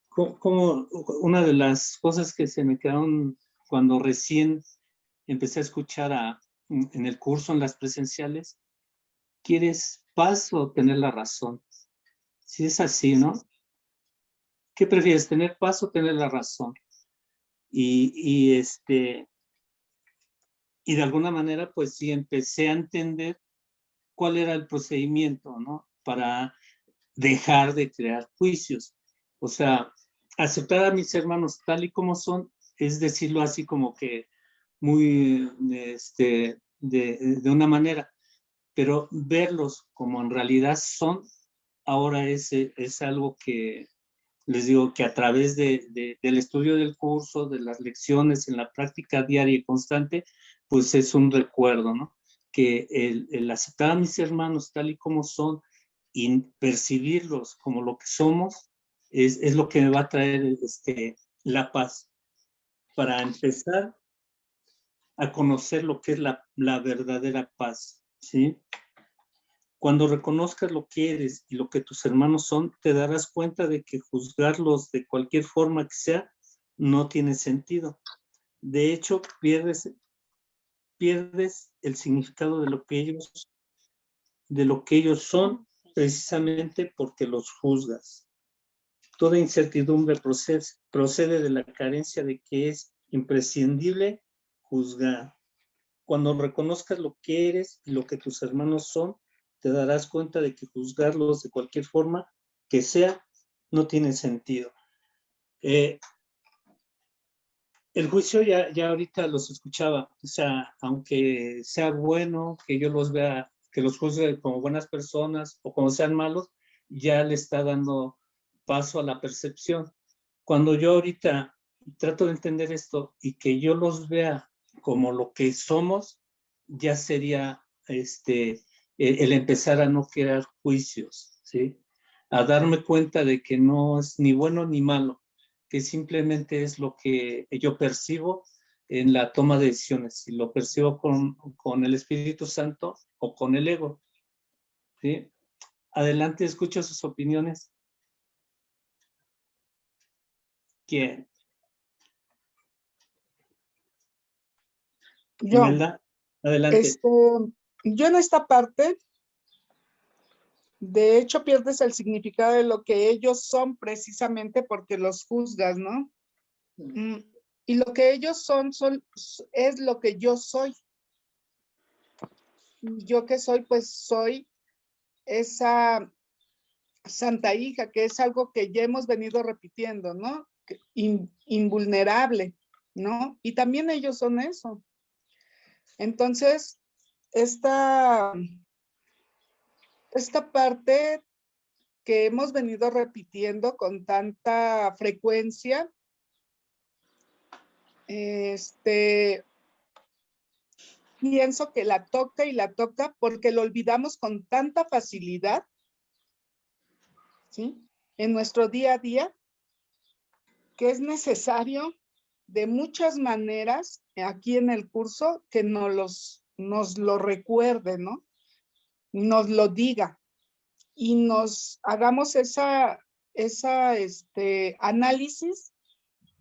Speaker 1: Como una de las cosas que se me quedaron cuando recién empecé a escuchar en el curso, en las presenciales, ¿quieres paz o tener la razón? Si es así, ¿no? ¿Qué prefieres, tener paz o tener la razón? Y de alguna manera, pues sí, empecé a entender cuál era el procedimiento, ¿no? Para dejar de crear juicios. O sea, aceptar a mis hermanos tal y como son, es decirlo así como que muy, de una manera, pero verlos como en realidad son, ahora es algo que les digo que a través del estudio del curso, de las lecciones, en la práctica diaria y constante, pues es un recuerdo, ¿no? Que el aceptar a mis hermanos tal y como son y percibirlos como lo que somos, es lo que me va a traer la paz. Para empezar a conocer lo que es la verdadera paz, ¿sí? Cuando reconozcas lo que eres y lo que tus hermanos son, te darás cuenta de que juzgarlos de cualquier forma que sea no tiene sentido. De hecho, pierdes el significado de lo que ellos son, precisamente porque los juzgas. Toda incertidumbre procede de la carencia de que es imprescindible juzgar. Cuando reconozcas lo que eres y lo que tus hermanos son, te darás cuenta de que juzgarlos de cualquier forma que sea no tiene sentido. El juicio ya ahorita los escuchaba, o sea, aunque sea bueno que yo los vea, que los juzgue como buenas personas o como sean malos, ya le está dando paso a la percepción. Cuando yo ahorita trato de entender esto y que yo los vea como lo que somos, ya sería el empezar a no crear juicios, ¿sí? A darme cuenta de que no es ni bueno ni malo, que simplemente es lo que yo percibo en la toma de decisiones, si lo percibo con el Espíritu Santo o con el ego, ¿sí? Adelante, escucho sus opiniones. ¿Quién?
Speaker 2: Yo,
Speaker 1: Imelda, adelante.
Speaker 2: yo en esta parte, de hecho, pierdes el significado de lo que ellos son precisamente porque los juzgas, ¿no? Y lo que ellos son es lo que yo soy. Yo que soy, pues soy esa santa hija, que es algo que ya hemos venido repitiendo, ¿no? Invulnerable, ¿no? Y también ellos son eso. Entonces, esta parte que hemos venido repitiendo con tanta frecuencia, pienso que la toca y la toca porque lo olvidamos con tanta facilidad, ¿sí? En nuestro día a día, que es necesario de muchas maneras aquí en el curso que nos los nos lo recuerde, ¿no? Nos lo diga y nos hagamos esa análisis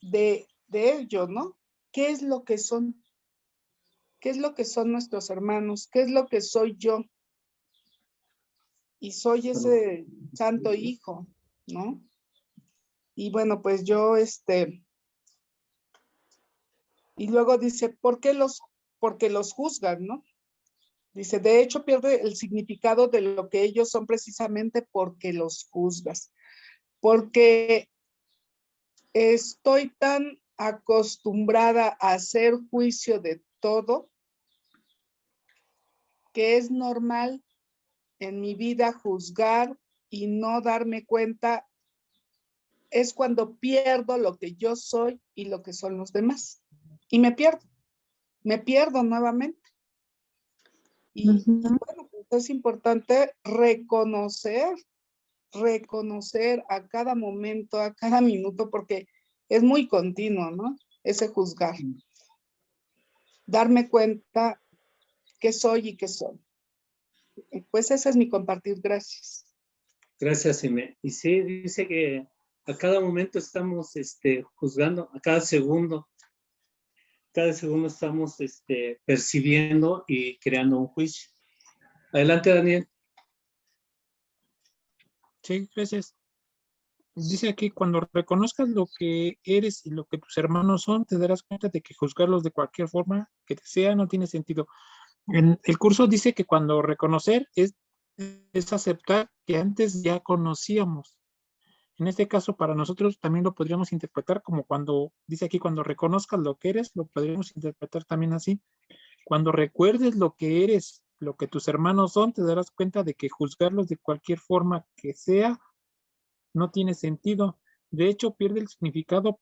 Speaker 2: de ello, ¿no? ¿Qué es lo que son? ¿Qué es lo que son nuestros hermanos? ¿Qué es lo que soy yo? Y soy ese santo hijo, ¿no? Y bueno, pues yo, y luego dice, porque los juzgan, ¿no? Dice, de hecho pierde el significado de lo que ellos son precisamente porque los juzgas. Porque estoy tan acostumbrada a hacer juicio de todo que es normal en mi vida juzgar y no darme cuenta. Es cuando pierdo lo que yo soy y lo que son los demás. Y me pierdo nuevamente. Y bueno, pues es importante reconocer a cada momento, a cada minuto, porque es muy continuo, ¿no? Ese juzgar. Darme cuenta qué soy y qué soy. Pues ese es mi compartir. Gracias.
Speaker 1: Gracias, Eme. Y sí, dice que a cada momento estamos juzgando, a cada segundo estamos percibiendo y creando un juicio. Adelante, Daniel.
Speaker 3: Sí, gracias. Dice aquí, cuando reconozcas lo que eres y lo que tus hermanos son, te darás cuenta de que juzgarlos de cualquier forma que te sea no tiene sentido. En el curso dice que cuando reconocer es aceptar que antes ya conocíamos. En este caso, para nosotros también lo podríamos interpretar como cuando, dice aquí, cuando reconozcas lo que eres, lo podríamos interpretar también así. Cuando recuerdes lo que eres, lo que tus hermanos son, te darás cuenta de que juzgarlos de cualquier forma que sea no tiene sentido. De hecho, pierde el significado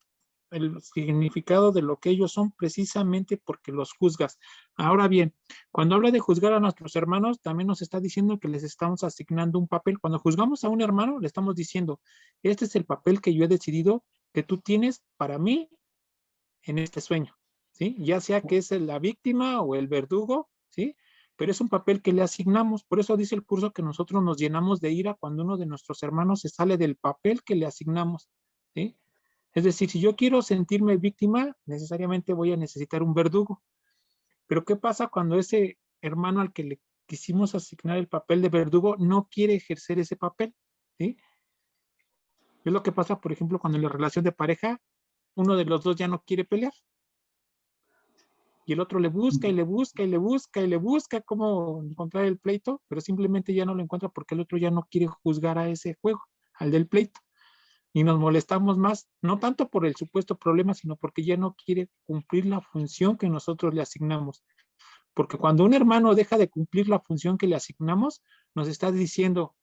Speaker 3: de lo que ellos son precisamente porque los juzgas. Ahora bien, cuando habla de juzgar a nuestros hermanos, también nos está diciendo que les estamos asignando un papel. Cuando juzgamos a un hermano, le estamos diciendo, este es el papel que yo he decidido que tú tienes para mí en este sueño, ¿sí? Ya sea que es la víctima o el verdugo, ¿sí? Pero es un papel que le asignamos. Por eso dice el curso que nosotros nos llenamos de ira cuando uno de nuestros hermanos se sale del papel que le asignamos, ¿sí? Es decir, si yo quiero sentirme víctima, necesariamente voy a necesitar un verdugo. Pero ¿qué pasa cuando ese hermano al que le quisimos asignar el papel de verdugo no quiere ejercer ese papel? ¿Sí? Es lo que pasa, por ejemplo, cuando en la relación de pareja, uno de los dos ya no quiere pelear. Y el otro le busca y le busca y le busca y le busca cómo encontrar el pleito, pero simplemente ya no lo encuentra porque el otro ya no quiere juzgar a ese juego, al del pleito. Y nos molestamos más, no tanto por el supuesto problema, sino porque ya no quiere cumplir la función que nosotros le asignamos. Porque cuando un hermano deja de cumplir la función que le asignamos, nos está diciendo,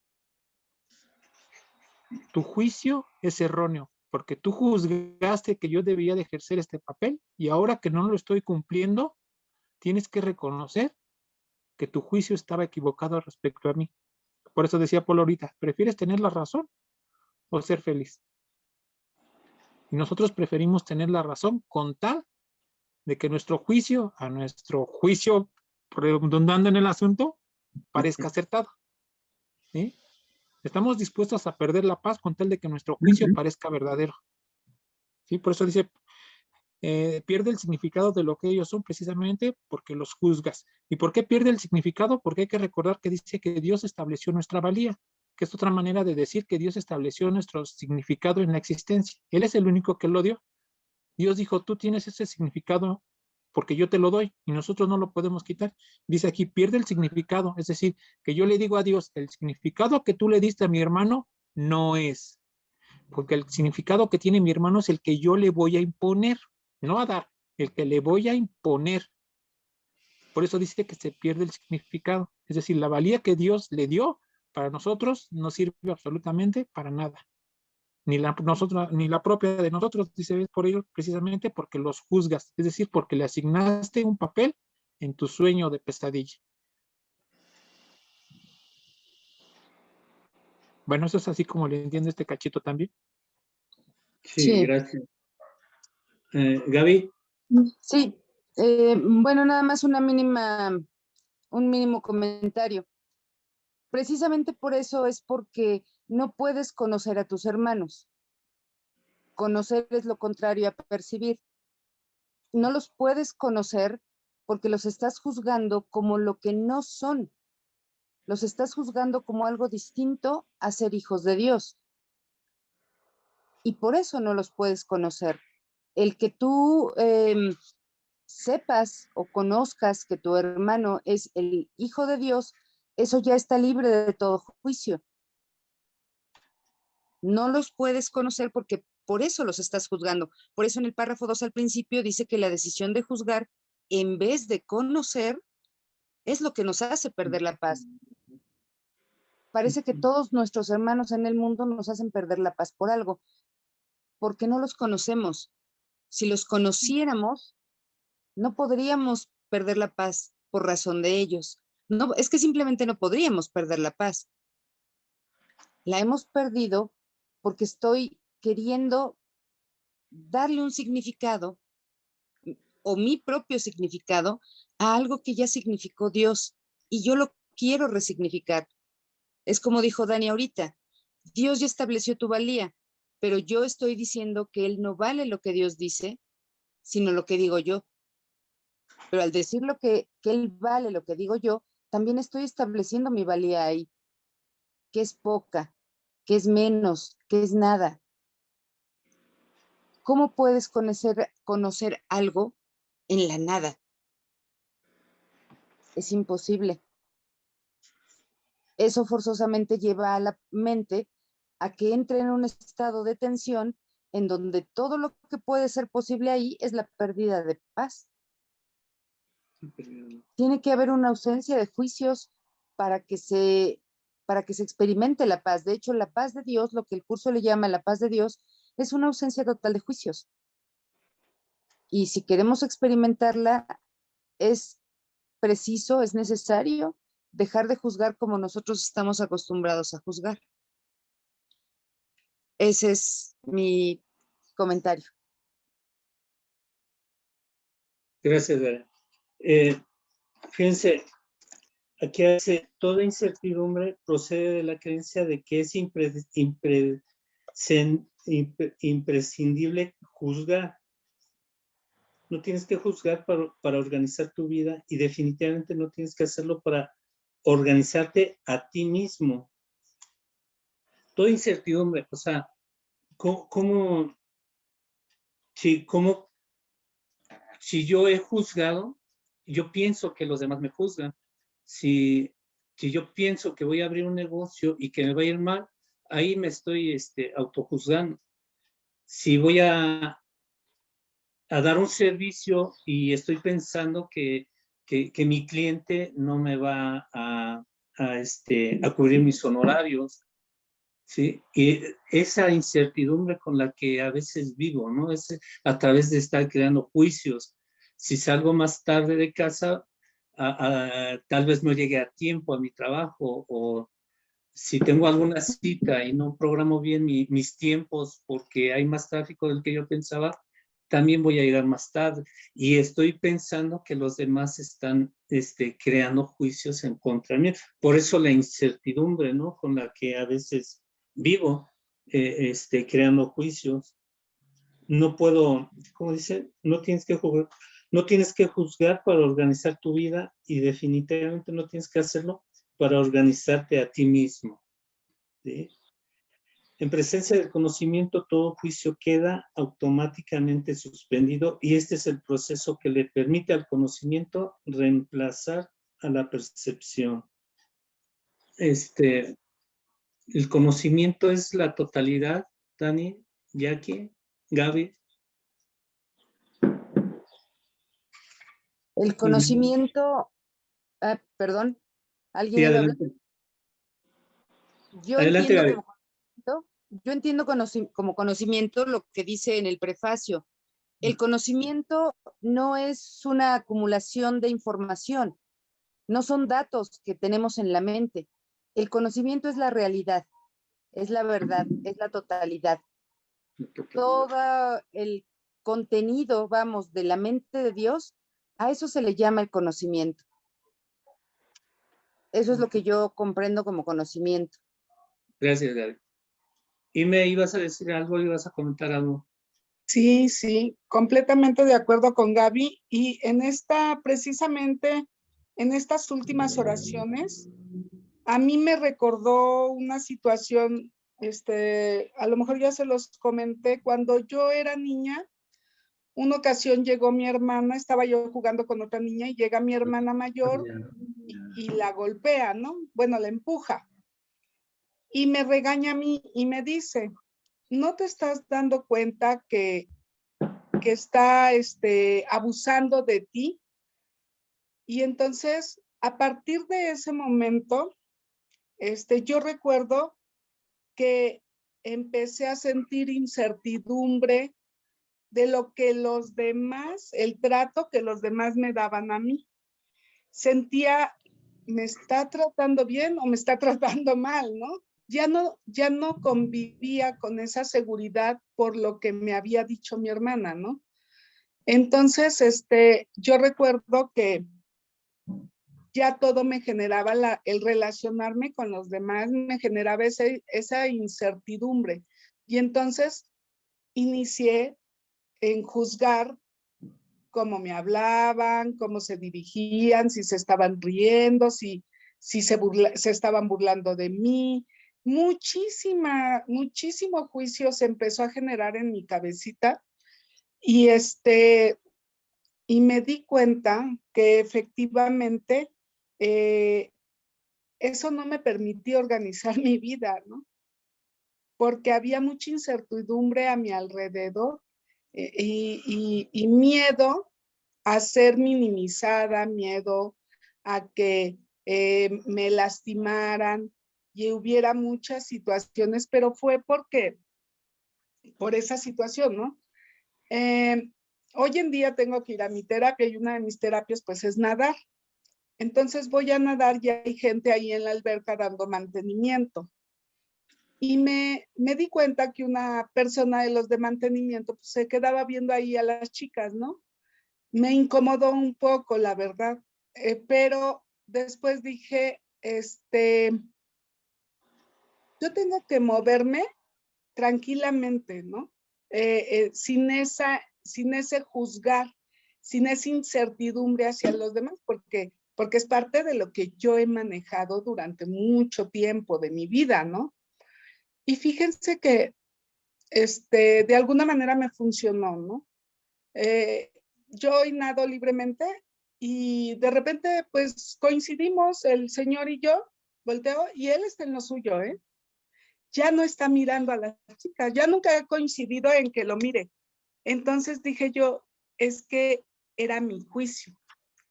Speaker 3: tu juicio es erróneo, porque tú juzgaste que yo debía de ejercer este papel y ahora que no lo estoy cumpliendo, tienes que reconocer que tu juicio estaba equivocado respecto a mí. Por eso decía Paul ahorita, ¿prefieres tener la razón o ser feliz? Y nosotros preferimos tener la razón con tal de que nuestro juicio, redundando en el asunto, parezca acertado. ¿Sí? Estamos dispuestos a perder la paz con tal de que nuestro juicio parezca verdadero. ¿Sí? Por eso dice, pierde el significado de lo que ellos son precisamente porque los juzgas. ¿Y por qué pierde el significado? Porque hay que recordar que dice que Dios estableció nuestra valía, que es otra manera de decir que Dios estableció nuestro significado en la existencia. Él es el único que lo dio. Dios dijo, tú tienes ese significado porque yo te lo doy y nosotros no lo podemos quitar. Dice aquí, pierde el significado, es decir, que yo le digo a Dios, el significado que tú le diste a mi hermano no es, porque el significado que tiene mi hermano es el que yo le voy a imponer, no a dar, el que le voy a imponer. Por eso dice que se pierde el significado, es decir, la valía que Dios le dio para nosotros no sirve absolutamente para nada. Ni la propia de nosotros, dice, es por ello precisamente porque los juzgas, es decir, porque le asignaste un papel en tu sueño de pesadilla. Bueno, eso es así como le entiende este cachito también.
Speaker 1: Sí, gracias. Gaby.
Speaker 5: Sí, bueno, nada más una mínima un mínimo comentario. Precisamente por eso es porque no puedes conocer a tus hermanos. Conocer es lo contrario a percibir. No los puedes conocer porque los estás juzgando como lo que no son. Los estás juzgando como algo distinto a ser hijos de Dios. Y por eso no los puedes conocer. El que tú sepas o conozcas que tu hermano es el hijo de Dios, eso ya está libre de todo juicio. No los puedes conocer porque por eso los estás juzgando. Por eso en el párrafo 2 al principio dice que la decisión de juzgar en vez de conocer es lo que nos hace perder la paz. Parece que todos nuestros hermanos en el mundo nos hacen perder la paz por algo, porque no los conocemos. Si los conociéramos, no podríamos perder la paz por razón de ellos. No, es que simplemente no podríamos perder la paz. La hemos perdido porque estoy queriendo darle un significado o mi propio significado a algo que ya significó Dios y yo lo quiero resignificar. Es como dijo Dani ahorita, Dios ya estableció tu valía, pero yo estoy diciendo que Él no vale lo que Dios dice, sino lo que digo yo. Pero al decir lo que Él vale lo que digo yo, también estoy estableciendo mi valía ahí, que es poca, que es menos, que es nada. ¿Cómo puedes conocer algo en la nada? Es imposible. Eso forzosamente lleva a la mente a que entre en un estado de tensión en donde todo lo que puede ser posible ahí es la pérdida de paz. Tiene que haber una ausencia de juicios para que se experimente la paz. De hecho, la paz de Dios, lo que el curso le llama la paz de Dios, es una ausencia total de juicios. Y si queremos experimentarla, es preciso, es necesario dejar de juzgar como nosotros estamos acostumbrados a juzgar. Ese es mi comentario.
Speaker 1: Gracias, Vera. Fíjense, aquí hace toda incertidumbre procede de la creencia de que es imprescindible juzgar. No tienes que juzgar para organizar tu vida y definitivamente no tienes que hacerlo para organizarte a ti mismo. Toda incertidumbre, o sea, si yo he juzgado, yo pienso que los demás me juzgan. Si yo pienso que voy a abrir un negocio y que me va a ir mal, ahí me estoy autojuzgando. Si voy a dar un servicio y estoy pensando que mi cliente no me va a cubrir mis honorarios, ¿sí? Y esa incertidumbre con la que a veces vivo, ¿no? Es a través de estar creando juicios. Si salgo más tarde de casa, tal vez no llegue a tiempo a mi trabajo, o si tengo alguna cita y no programo bien mis tiempos porque hay más tráfico del que yo pensaba, también voy a llegar más tarde. Y estoy pensando que los demás están creando juicios en contra de mí. Por eso la incertidumbre, ¿no? Con la que a veces vivo, creando juicios. No puedo, como dice, no tienes que juzgar para organizar tu vida y definitivamente no tienes que hacerlo para organizarte a ti mismo, ¿sí? En presencia del conocimiento, todo juicio queda automáticamente suspendido y este es el proceso que le permite al conocimiento reemplazar a la percepción. El conocimiento es la totalidad, Dani, Jackie, Gaby.
Speaker 5: El conocimiento, perdón, ¿alguien
Speaker 1: Sí,
Speaker 5: iba a hablar?
Speaker 1: adelante.
Speaker 5: Yo
Speaker 1: Adelante,
Speaker 5: entiendo
Speaker 1: Gaby.
Speaker 5: como conocimiento lo que dice en el prefacio. El conocimiento no es una acumulación de información, no son datos que tenemos en la mente. El conocimiento es la realidad, es la verdad, es la totalidad. Todo el contenido, vamos, de la mente de Dios, a eso se le llama el conocimiento. Eso es lo que yo comprendo como conocimiento.
Speaker 1: Gracias, Gaby. ¿Y me ibas a decir algo? ¿Ibas a comentar algo?
Speaker 2: Sí, sí, completamente de acuerdo con Gaby. Y en esta, precisamente, en estas últimas oraciones, a mí me recordó una situación, a lo mejor ya se los comenté, cuando yo era niña, una ocasión llegó mi hermana, estaba yo jugando con otra niña y llega mi hermana mayor y la golpea, ¿no? Bueno, la empuja. Y me regaña a mí y me dice, ¿no te estás dando cuenta que está abusando de ti? Y entonces, a partir de ese momento, yo recuerdo que empecé a sentir incertidumbre de lo que los demás, el trato que los demás me daban a mí. Sentía, ¿me está tratando bien o me está tratando mal, no? Ya no convivía con esa seguridad por lo que me había dicho mi hermana, ¿no? Entonces, yo recuerdo que ya todo me generaba el relacionarme con los demás, me generaba esa incertidumbre. Y entonces inicié en juzgar cómo me hablaban, cómo se dirigían, si se estaban riendo, si se estaban burlando de mí. Muchísimo juicio se empezó a generar en mi cabecita y y me di cuenta que efectivamente eso no me permitía organizar mi vida, ¿no? Porque había mucha incertidumbre a mi alrededor y miedo a ser minimizada, miedo a que me lastimaran y hubiera muchas situaciones, pero fue por esa situación, ¿no? Hoy en día tengo que ir a mi terapia y una de mis terapias pues es nadar. Entonces voy a nadar y hay gente ahí en la alberca dando mantenimiento. Y me di cuenta que una persona de los de mantenimiento pues, se quedaba viendo ahí a las chicas, ¿no? Me incomodó un poco, la verdad. Pero después dije, yo tengo que moverme tranquilamente, ¿no? Sin ese juzgar, sin esa incertidumbre hacia los demás, porque es parte de lo que yo he manejado durante mucho tiempo de mi vida, ¿no? Y fíjense que de alguna manera me funcionó, ¿no? Yo hoy nado libremente y de repente pues coincidimos el señor y yo, volteo y él está en lo suyo, ¿eh? Ya no está mirando a las chicas, ya nunca he coincidido en que lo mire. Entonces dije yo, es que era mi juicio,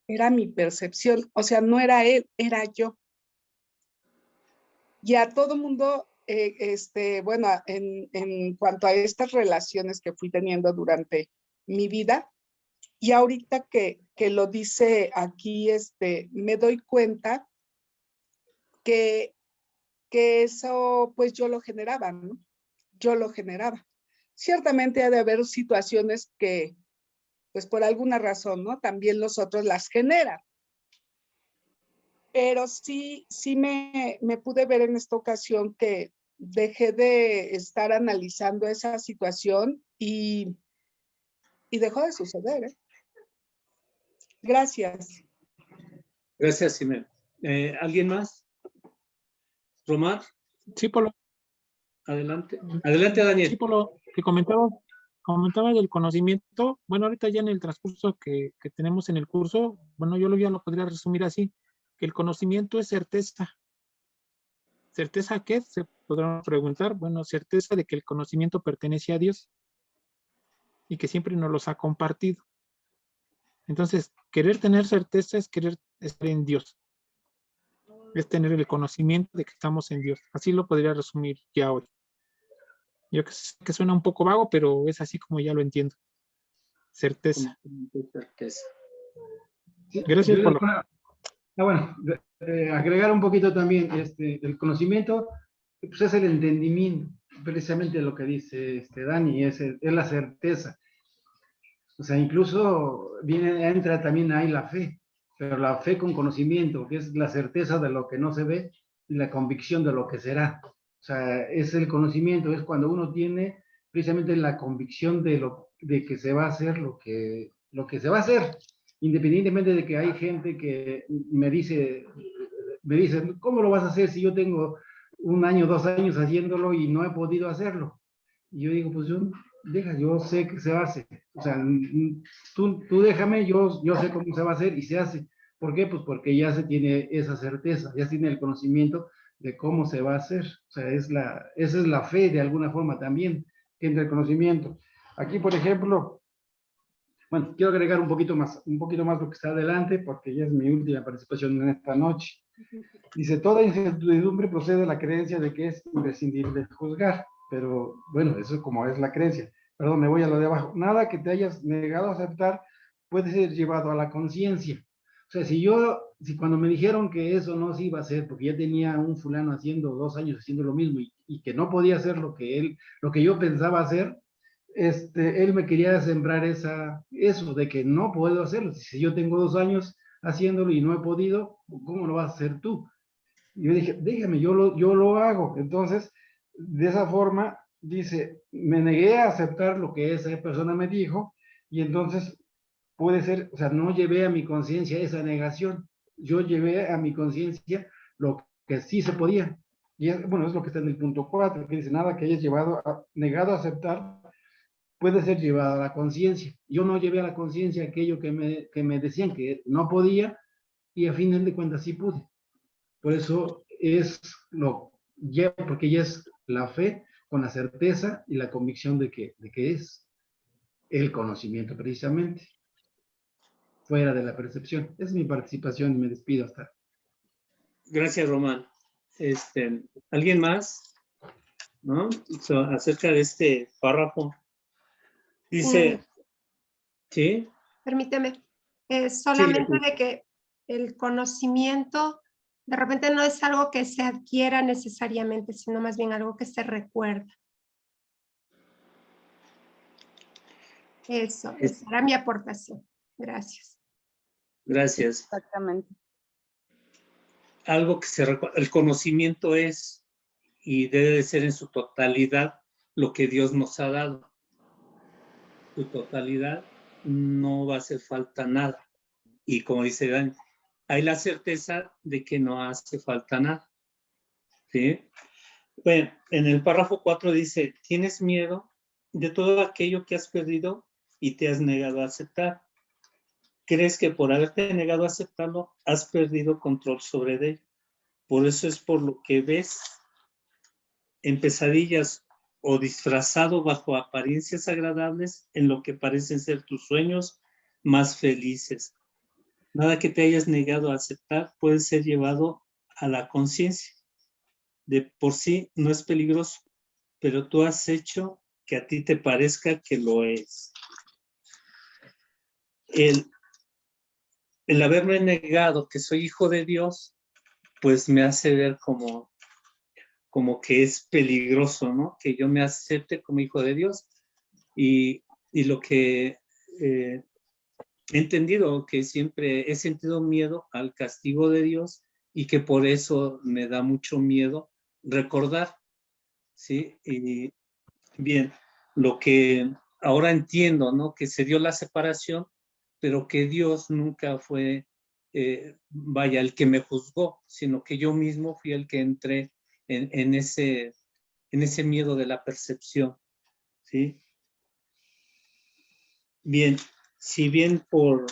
Speaker 2: era mi percepción, o sea, no era él, era yo. Y a todo mundo, bueno, en cuanto a estas relaciones que fui teniendo durante mi vida, y ahorita que lo dice aquí, me doy cuenta que eso, pues yo lo generaba, ¿no? Yo lo generaba. Ciertamente ha de haber situaciones que, pues por alguna razón, ¿no? También los otros las generan. Pero sí me pude ver en esta ocasión que dejé de estar analizando esa situación y dejó de suceder, ¿eh? Gracias.
Speaker 1: Gracias, Simel. ¿Alguien más? Romar,
Speaker 3: Sí, por lo,
Speaker 1: adelante. Adelante, Daniel.
Speaker 3: sí, por lo que comentaba del conocimiento. Bueno, ahorita ya en el transcurso que tenemos en el curso, bueno, yo ya lo podría resumir así, que el conocimiento es certeza. ¿Certeza qué? Se podrán preguntar. Bueno, certeza de que el conocimiento pertenece a Dios y que siempre nos los ha compartido. Entonces, querer tener certeza es querer estar en Dios. Es tener el conocimiento de que estamos en Dios. Así lo podría resumir ya hoy. Yo que sé que suena un poco vago, pero es así como ya lo entiendo. Certeza.
Speaker 1: Certeza.
Speaker 6: Sí,
Speaker 3: Gracias por lo...
Speaker 6: bueno, agregar un poquito también, el conocimiento, pues es el entendimiento, precisamente lo que dice Dani, es la certeza. O sea, incluso entra también ahí la fe. pero la fe con conocimiento, que es la certeza de lo que no se ve y la convicción de lo que será. O sea, es el conocimiento, es cuando uno tiene precisamente la convicción de que se va a hacer lo que se va a hacer, independientemente de que hay gente que me dice, ¿cómo lo vas a hacer si yo tengo 1 año, 2 años haciéndolo y no he podido hacerlo? Y yo digo, pues yo sé que se hace. O sea, tú déjame, yo sé cómo se va a hacer y se hace. ¿Por qué? Pues porque ya se tiene esa certeza, ya se tiene el conocimiento de cómo se va a hacer. O sea, esa es la fe de alguna forma también, que entra el conocimiento. Aquí, por ejemplo, bueno, quiero agregar un poquito más lo que está adelante, porque ya es mi última participación en esta noche. Dice, toda incertidumbre procede de la creencia de que es imprescindible juzgar. Pero bueno, eso es como es la creencia. Perdón, me voy a lo de abajo. Nada que te hayas negado a aceptar puede ser llevado a la conciencia. O sea, si cuando me dijeron que eso no se iba a hacer, porque ya tenía un fulano haciendo 2 años haciendo lo mismo y que no podía hacer lo que yo pensaba hacer, él me quería sembrar eso de que no puedo hacerlo. Si yo tengo 2 años haciéndolo y no he podido, ¿cómo lo vas a hacer tú? Y yo dije, déjame, yo lo hago. Entonces, de esa forma, dice, me negué a aceptar lo que esa persona me dijo y entonces puede ser, o sea, no llevé a mi conciencia esa negación, yo llevé a mi conciencia lo que sí se podía. Y bueno, es lo que está en el punto 4, que dice, nada que hayas negado a aceptar puede ser llevado a la conciencia. Yo no llevé a la conciencia aquello que me decían que no podía y a fin de cuentas sí pude. Por eso porque ya es la fe con la certeza y la convicción de que es el conocimiento precisamente, fuera de la percepción. Es mi participación y me despido hasta.
Speaker 1: Gracias, Román. ¿Alguien más? ¿No? Acerca de este párrafo. Dice, ¿sí?
Speaker 4: Permíteme, solamente
Speaker 1: Sí.
Speaker 4: de que el conocimiento de repente no es algo que se adquiera necesariamente, sino más bien algo que se recuerda. Eso, esa era mi aportación. Gracias.
Speaker 1: Gracias.
Speaker 5: Exactamente.
Speaker 1: Algo que el conocimiento es y debe de ser en su totalidad lo que Dios nos ha dado. Su totalidad, no va a hacer falta nada. Y como dice Dani, hay la certeza de que no hace falta nada. ¿Sí? Bueno, en el párrafo 4 dice, tienes miedo de todo aquello que has perdido y te has negado a aceptar. Crees que por haberte negado a aceptarlo, has perdido control sobre él. Por eso es por lo que ves en pesadillas o disfrazado bajo apariencias agradables en lo que parecen ser tus sueños más felices. Nada que te hayas negado a aceptar puede ser llevado a la conciencia. De por sí no es peligroso, pero tú has hecho que a ti te parezca que lo es. El haberme negado que soy hijo de Dios, pues me hace ver como que es peligroso, ¿no? Que yo me acepte como hijo de Dios. Y lo que he entendido, que siempre he sentido miedo al castigo de Dios y que por eso me da mucho miedo recordar, ¿sí? Y bien, lo que ahora entiendo, ¿no? Que se dio la separación, pero que Dios nunca fue, el que me juzgó, sino que yo mismo fui el que entré en ese miedo de la percepción, ¿sí? Bien, si bien por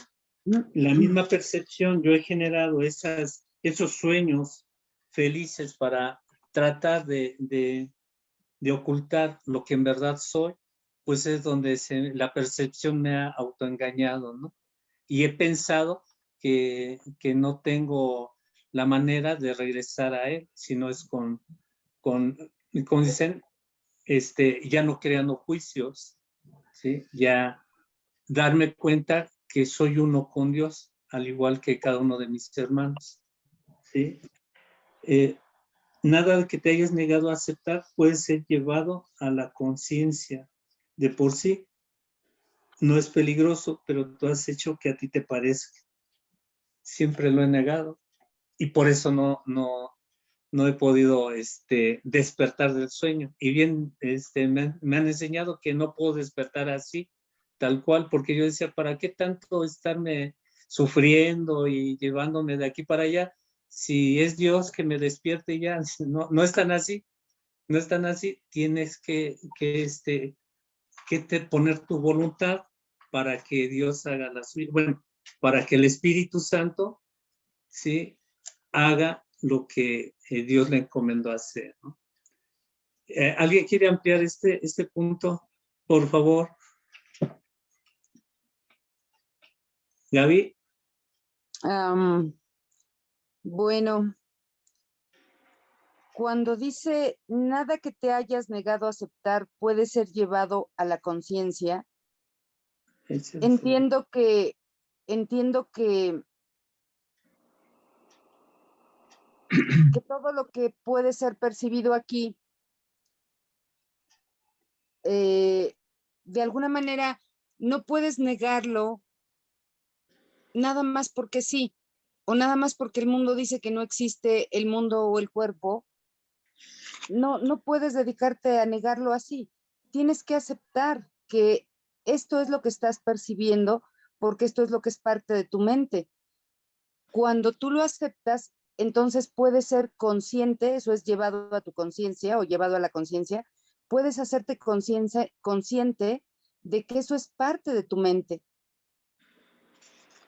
Speaker 1: la misma percepción yo he generado esos sueños felices para tratar de ocultar lo que en verdad soy, pues es donde la percepción me ha autoengañado, ¿no? Y he pensado que no tengo la manera de regresar a él, sino es como dicen, ya no creando juicios, ¿sí? Ya darme cuenta que soy uno con Dios, al igual que cada uno de mis hermanos, ¿sí? Nada que te hayas negado a aceptar puede ser llevado a la conciencia. De por sí, no es peligroso, pero tú has hecho que a ti te parezca. siempre lo he negado y por eso no he podido despertar del sueño. Y bien, me han enseñado que no puedo despertar así, tal cual, porque yo decía, ¿para qué tanto estarme sufriendo y llevándome de aquí para allá? Si es Dios que me despierte ya, no es tan así, no es tan así. Tienes que poner tu voluntad para que Dios haga la suya. Bueno, para que el Espíritu Santo, ¿sí?, haga lo que Dios le encomendó hacer, ¿no? ¿Alguien quiere ampliar este punto? Por favor. Gaby.
Speaker 5: Bueno, cuando dice nada que te hayas negado a aceptar puede ser llevado a la conciencia, entiendo que todo lo que puede ser percibido aquí, de alguna manera no puedes negarlo nada más porque sí, o nada más porque el mundo dice que no existe el mundo o el cuerpo. No puedes dedicarte a negarlo así. Tienes que aceptar que esto es lo que estás percibiendo porque esto es lo que es parte de tu mente. Cuando tú lo aceptas, entonces puedes ser consciente, eso es llevado a tu conciencia o llevado a la conciencia, puedes hacerte consciente de que eso es parte de tu mente.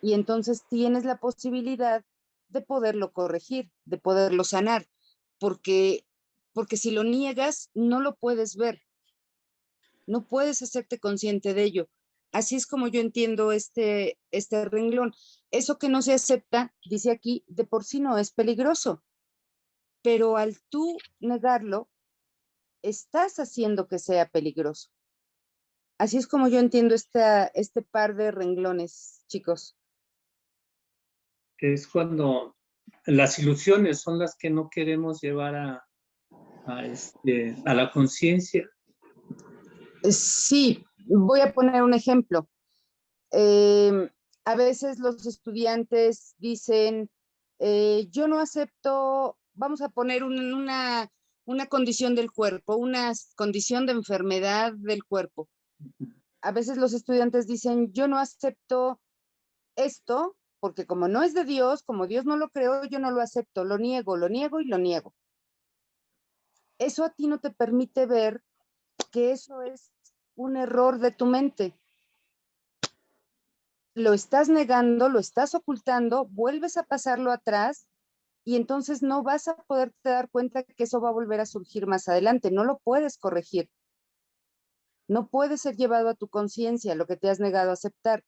Speaker 5: Y entonces tienes la posibilidad de poderlo corregir, de poderlo sanar, porque si lo niegas, no lo puedes ver, no puedes hacerte consciente de ello. Así es como yo entiendo este renglón. Eso que no se acepta, dice aquí, de por sí no es peligroso, pero al tú negarlo, estás haciendo que sea peligroso. Así es como yo entiendo este par de renglones, chicos.
Speaker 1: Es cuando las ilusiones son las que no queremos llevar a la conciencia.
Speaker 5: Sí, voy a poner un ejemplo. A veces los estudiantes dicen, yo no acepto, vamos a poner una condición del cuerpo, una condición de enfermedad del cuerpo. A veces los estudiantes dicen, yo no acepto esto, porque como no es de Dios, como Dios no lo creó, yo no lo acepto, lo niego y lo niego. Eso a ti no te permite ver que eso es un error de tu mente. Lo estás negando, lo estás ocultando, vuelves a pasarlo atrás y entonces no vas a poderte dar cuenta que eso va a volver a surgir más adelante. No lo puedes corregir. No puede ser llevado a tu conciencia lo que te has negado a aceptar.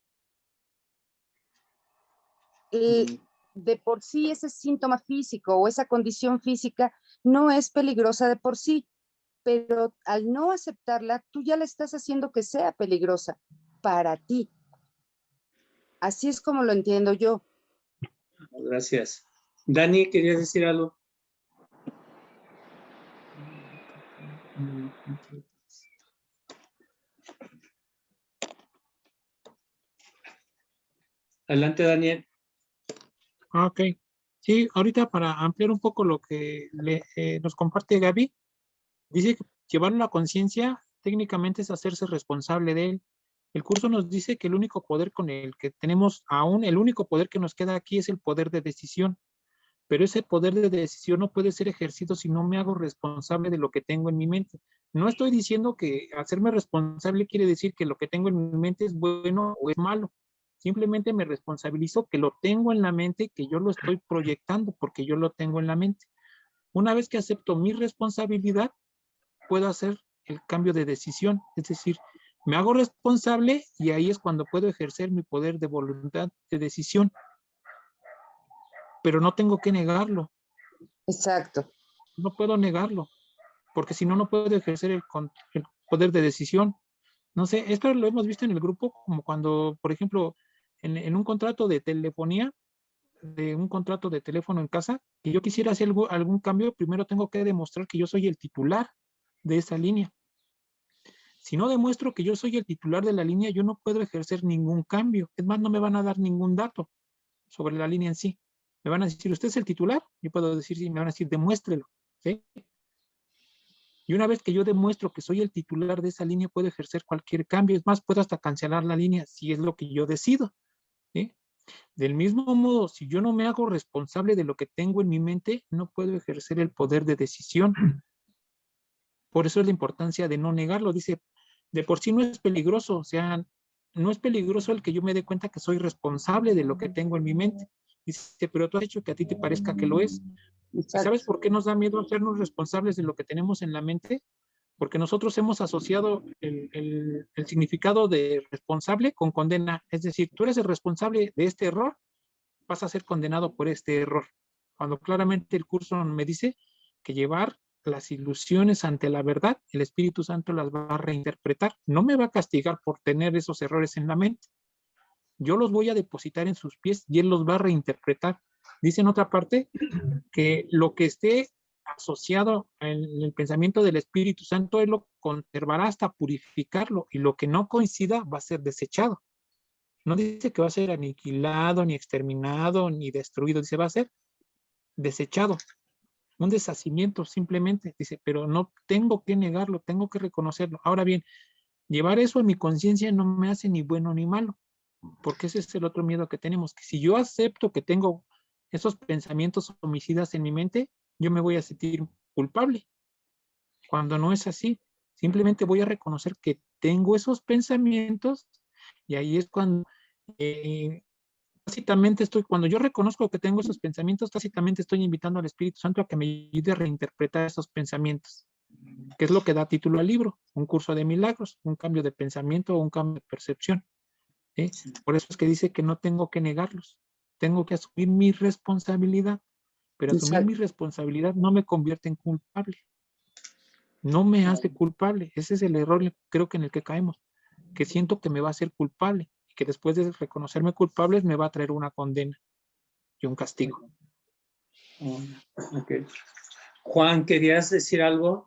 Speaker 5: De por sí ese síntoma físico o esa condición física no es peligrosa de por sí, pero al no aceptarla, tú ya le estás haciendo que sea peligrosa para ti. Así es como lo entiendo yo.
Speaker 1: Gracias. Dani, ¿querías decir algo? Adelante, Daniel.
Speaker 3: Ok. Sí, ahorita para ampliar un poco lo que nos comparte Gaby, dice que llevar la conciencia técnicamente es hacerse responsable de él. El curso nos dice que el único poder con el que tenemos aún, el único poder que nos queda aquí es el poder de decisión. Pero ese poder de decisión no puede ser ejercido si no me hago responsable de lo que tengo en mi mente. No estoy diciendo que hacerme responsable quiere decir que lo que tengo en mi mente es bueno o es malo. Simplemente me responsabilizo que lo tengo en la mente, que yo lo estoy proyectando porque yo lo tengo en la mente. Una vez que acepto mi responsabilidad, puedo hacer el cambio de decisión. Es decir, me hago responsable y ahí es cuando puedo ejercer mi poder de voluntad de decisión. Pero no tengo que negarlo.
Speaker 5: Exacto.
Speaker 3: No puedo negarlo, porque si no, no puedo ejercer el poder de decisión. No sé, esto lo hemos visto en el grupo, como cuando, por ejemplo, en un contrato de telefonía, de un contrato de teléfono en casa, y yo quisiera hacer algún cambio, primero tengo que demostrar que yo soy el titular de esa línea. Si no demuestro que yo soy el titular de la línea, yo no puedo ejercer ningún cambio. Es más, no me van a dar ningún dato. sobre la línea en sí. Me van a decir, ¿usted es el titular? Yo puedo decir, sí, me van a decir, demuéstrelo, ¿sí? Y una vez que yo demuestro que soy el titular de esa línea, puedo ejercer cualquier cambio. Es más, puedo hasta cancelar la línea si es lo que yo decido, ¿sí? Del mismo modo, si yo no me hago responsable de lo que tengo en mi mente, no puedo ejercer el poder de decisión. Por eso es la importancia de no negarlo. Dice, de por sí no es peligroso, o sea, no es peligroso el que yo me dé cuenta que soy responsable de lo que tengo en mi mente. Dice, pero tú has hecho que a ti te parezca que lo es. ¿Y sabes por qué nos da miedo hacernos responsables de lo que tenemos en la mente? Porque nosotros hemos asociado el significado de responsable con condena. Es decir, tú eres el responsable de este error, vas a ser condenado por este error. Cuando claramente el curso me dice que llevar las ilusiones ante la verdad, el Espíritu Santo las va a reinterpretar. No me va a castigar por tener esos errores en la mente. Yo los voy a depositar en sus pies y Él los va a reinterpretar. Dice en otra parte que lo que esté asociado en el pensamiento del Espíritu Santo, Él lo conservará hasta purificarlo, y lo que no coincida va a ser desechado. No dice que va a ser aniquilado, ni exterminado, ni destruido, dice va a ser desechado, un deshacimiento simplemente, dice, pero no tengo que negarlo, tengo que reconocerlo. Ahora bien, llevar eso a mi conciencia no me hace ni bueno ni malo, porque ese es el otro miedo que tenemos, que si yo acepto que tengo esos pensamientos homicidas en mi mente, yo me voy a sentir culpable, cuando no es así. Simplemente voy a reconocer que tengo esos pensamientos, y ahí es cuando tácitamente cuando yo reconozco que tengo esos pensamientos, tácitamente estoy invitando al Espíritu Santo a que me ayude a reinterpretar esos pensamientos, que es lo que da título al libro, un curso de milagros, un cambio de pensamiento o un cambio de percepción. ¿Sí? Por eso es que dice que no tengo que negarlos, tengo que asumir mi responsabilidad, pero asumir mi responsabilidad no me convierte en culpable, no me hace culpable. Ese es el error, creo que en el que caemos, que siento que me va a hacer culpable, y que después de reconocerme culpable me va a traer una condena y un castigo.
Speaker 1: Okay. Juan, ¿querías decir algo?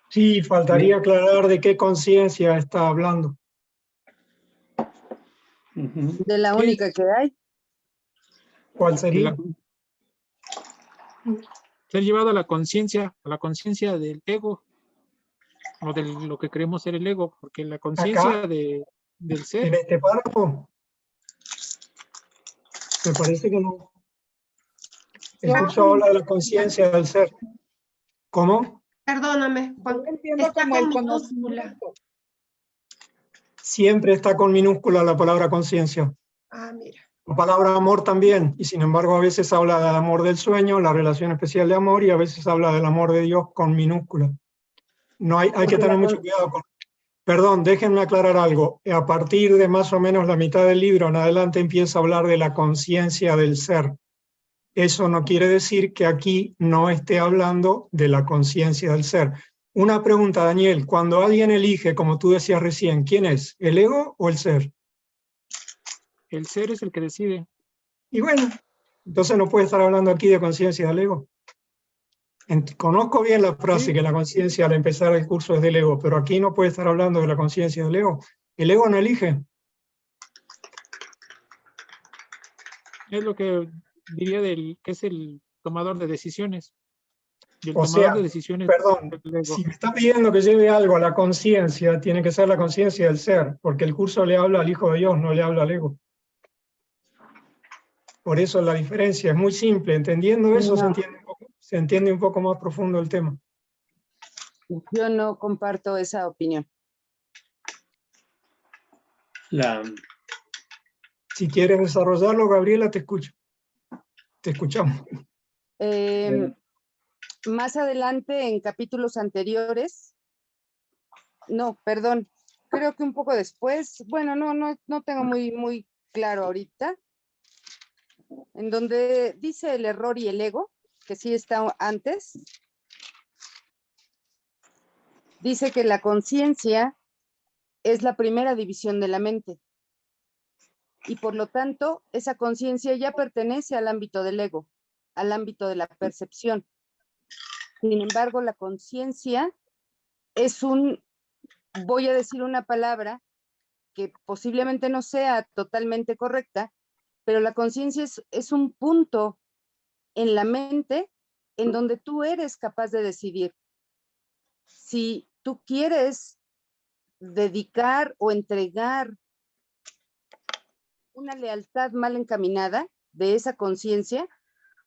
Speaker 7: Sí, faltaría aclarar de qué conciencia está hablando.
Speaker 5: De la única que hay.
Speaker 7: ¿Cuál sería?
Speaker 3: Ser llevado a la conciencia del ego, o de lo que creemos ser el ego, porque la conciencia del ser.
Speaker 7: En este párrafo. Me parece que no. El curso habla de la conciencia del ser. ¿Cómo?
Speaker 4: Perdóname, Juan.
Speaker 2: Yo entiendo
Speaker 4: Está
Speaker 2: como
Speaker 4: con
Speaker 2: el
Speaker 4: minúscula.
Speaker 2: conocimiento.
Speaker 7: Siempre está con minúscula la palabra conciencia.
Speaker 4: Ah, mira.
Speaker 7: La palabra amor también, y sin embargo a veces habla del amor del sueño, la relación especial de amor, y a veces habla del amor de Dios con minúscula. No hay que tener mucho cuidado con... Perdón, déjenme aclarar algo. A partir de más o menos la mitad del libro en adelante empieza a hablar de la conciencia del ser. Eso no quiere decir que aquí no esté hablando de la conciencia del ser. Una pregunta, Daniel. Cuando alguien elige, como tú decías recién, ¿quién es? ¿El ego o el ser?
Speaker 3: El ser es el que decide.
Speaker 7: Y bueno, entonces no puede estar hablando aquí de conciencia del ego. Conozco bien la frase,
Speaker 3: Sí.
Speaker 7: que la conciencia al empezar el curso es del ego, pero aquí no puede estar hablando de la conciencia del ego. El ego no elige.
Speaker 3: Es lo que diría que es el tomador de decisiones. Y el
Speaker 7: O
Speaker 3: tomador
Speaker 7: sea,
Speaker 3: de decisiones
Speaker 7: perdón,
Speaker 3: es el ego.
Speaker 7: si me está pidiendo que lleve algo a la conciencia, tiene que ser la conciencia del ser, porque el curso le habla al Hijo de Dios, no le habla al ego. Por eso la diferencia es muy simple. Entendiendo eso,
Speaker 5: No.
Speaker 7: se entiende un poco más profundo el tema.
Speaker 5: Yo no comparto esa opinión.
Speaker 7: Si quieres desarrollarlo, Gabriela, te escucho. Te escuchamos.
Speaker 5: Más adelante, en capítulos anteriores, no, perdón, creo que un poco después, bueno, no tengo muy claro ahorita, en donde dice el error y el ego, que sí está antes, dice que la conciencia es la primera división de la mente, y por lo tanto, esa conciencia ya pertenece al ámbito del ego, al ámbito de la percepción. Sin embargo, la conciencia es voy a decir una palabra que posiblemente no sea totalmente correcta, pero la conciencia es un punto en la mente en donde tú eres capaz de decidir si tú quieres dedicar o entregar una lealtad mal encaminada de esa conciencia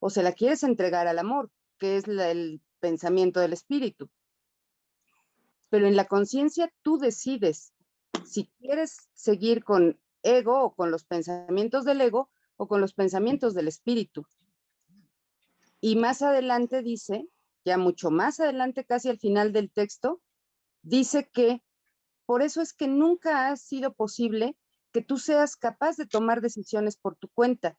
Speaker 5: o se la quieres entregar al amor, que es el pensamiento del espíritu. Pero en la conciencia tú decides si quieres seguir con ego o con los pensamientos del ego o con los pensamientos del espíritu. Y más adelante dice, ya mucho más adelante, casi al final del texto, dice que por eso es que nunca ha sido posible que tú seas capaz de tomar decisiones por tu cuenta.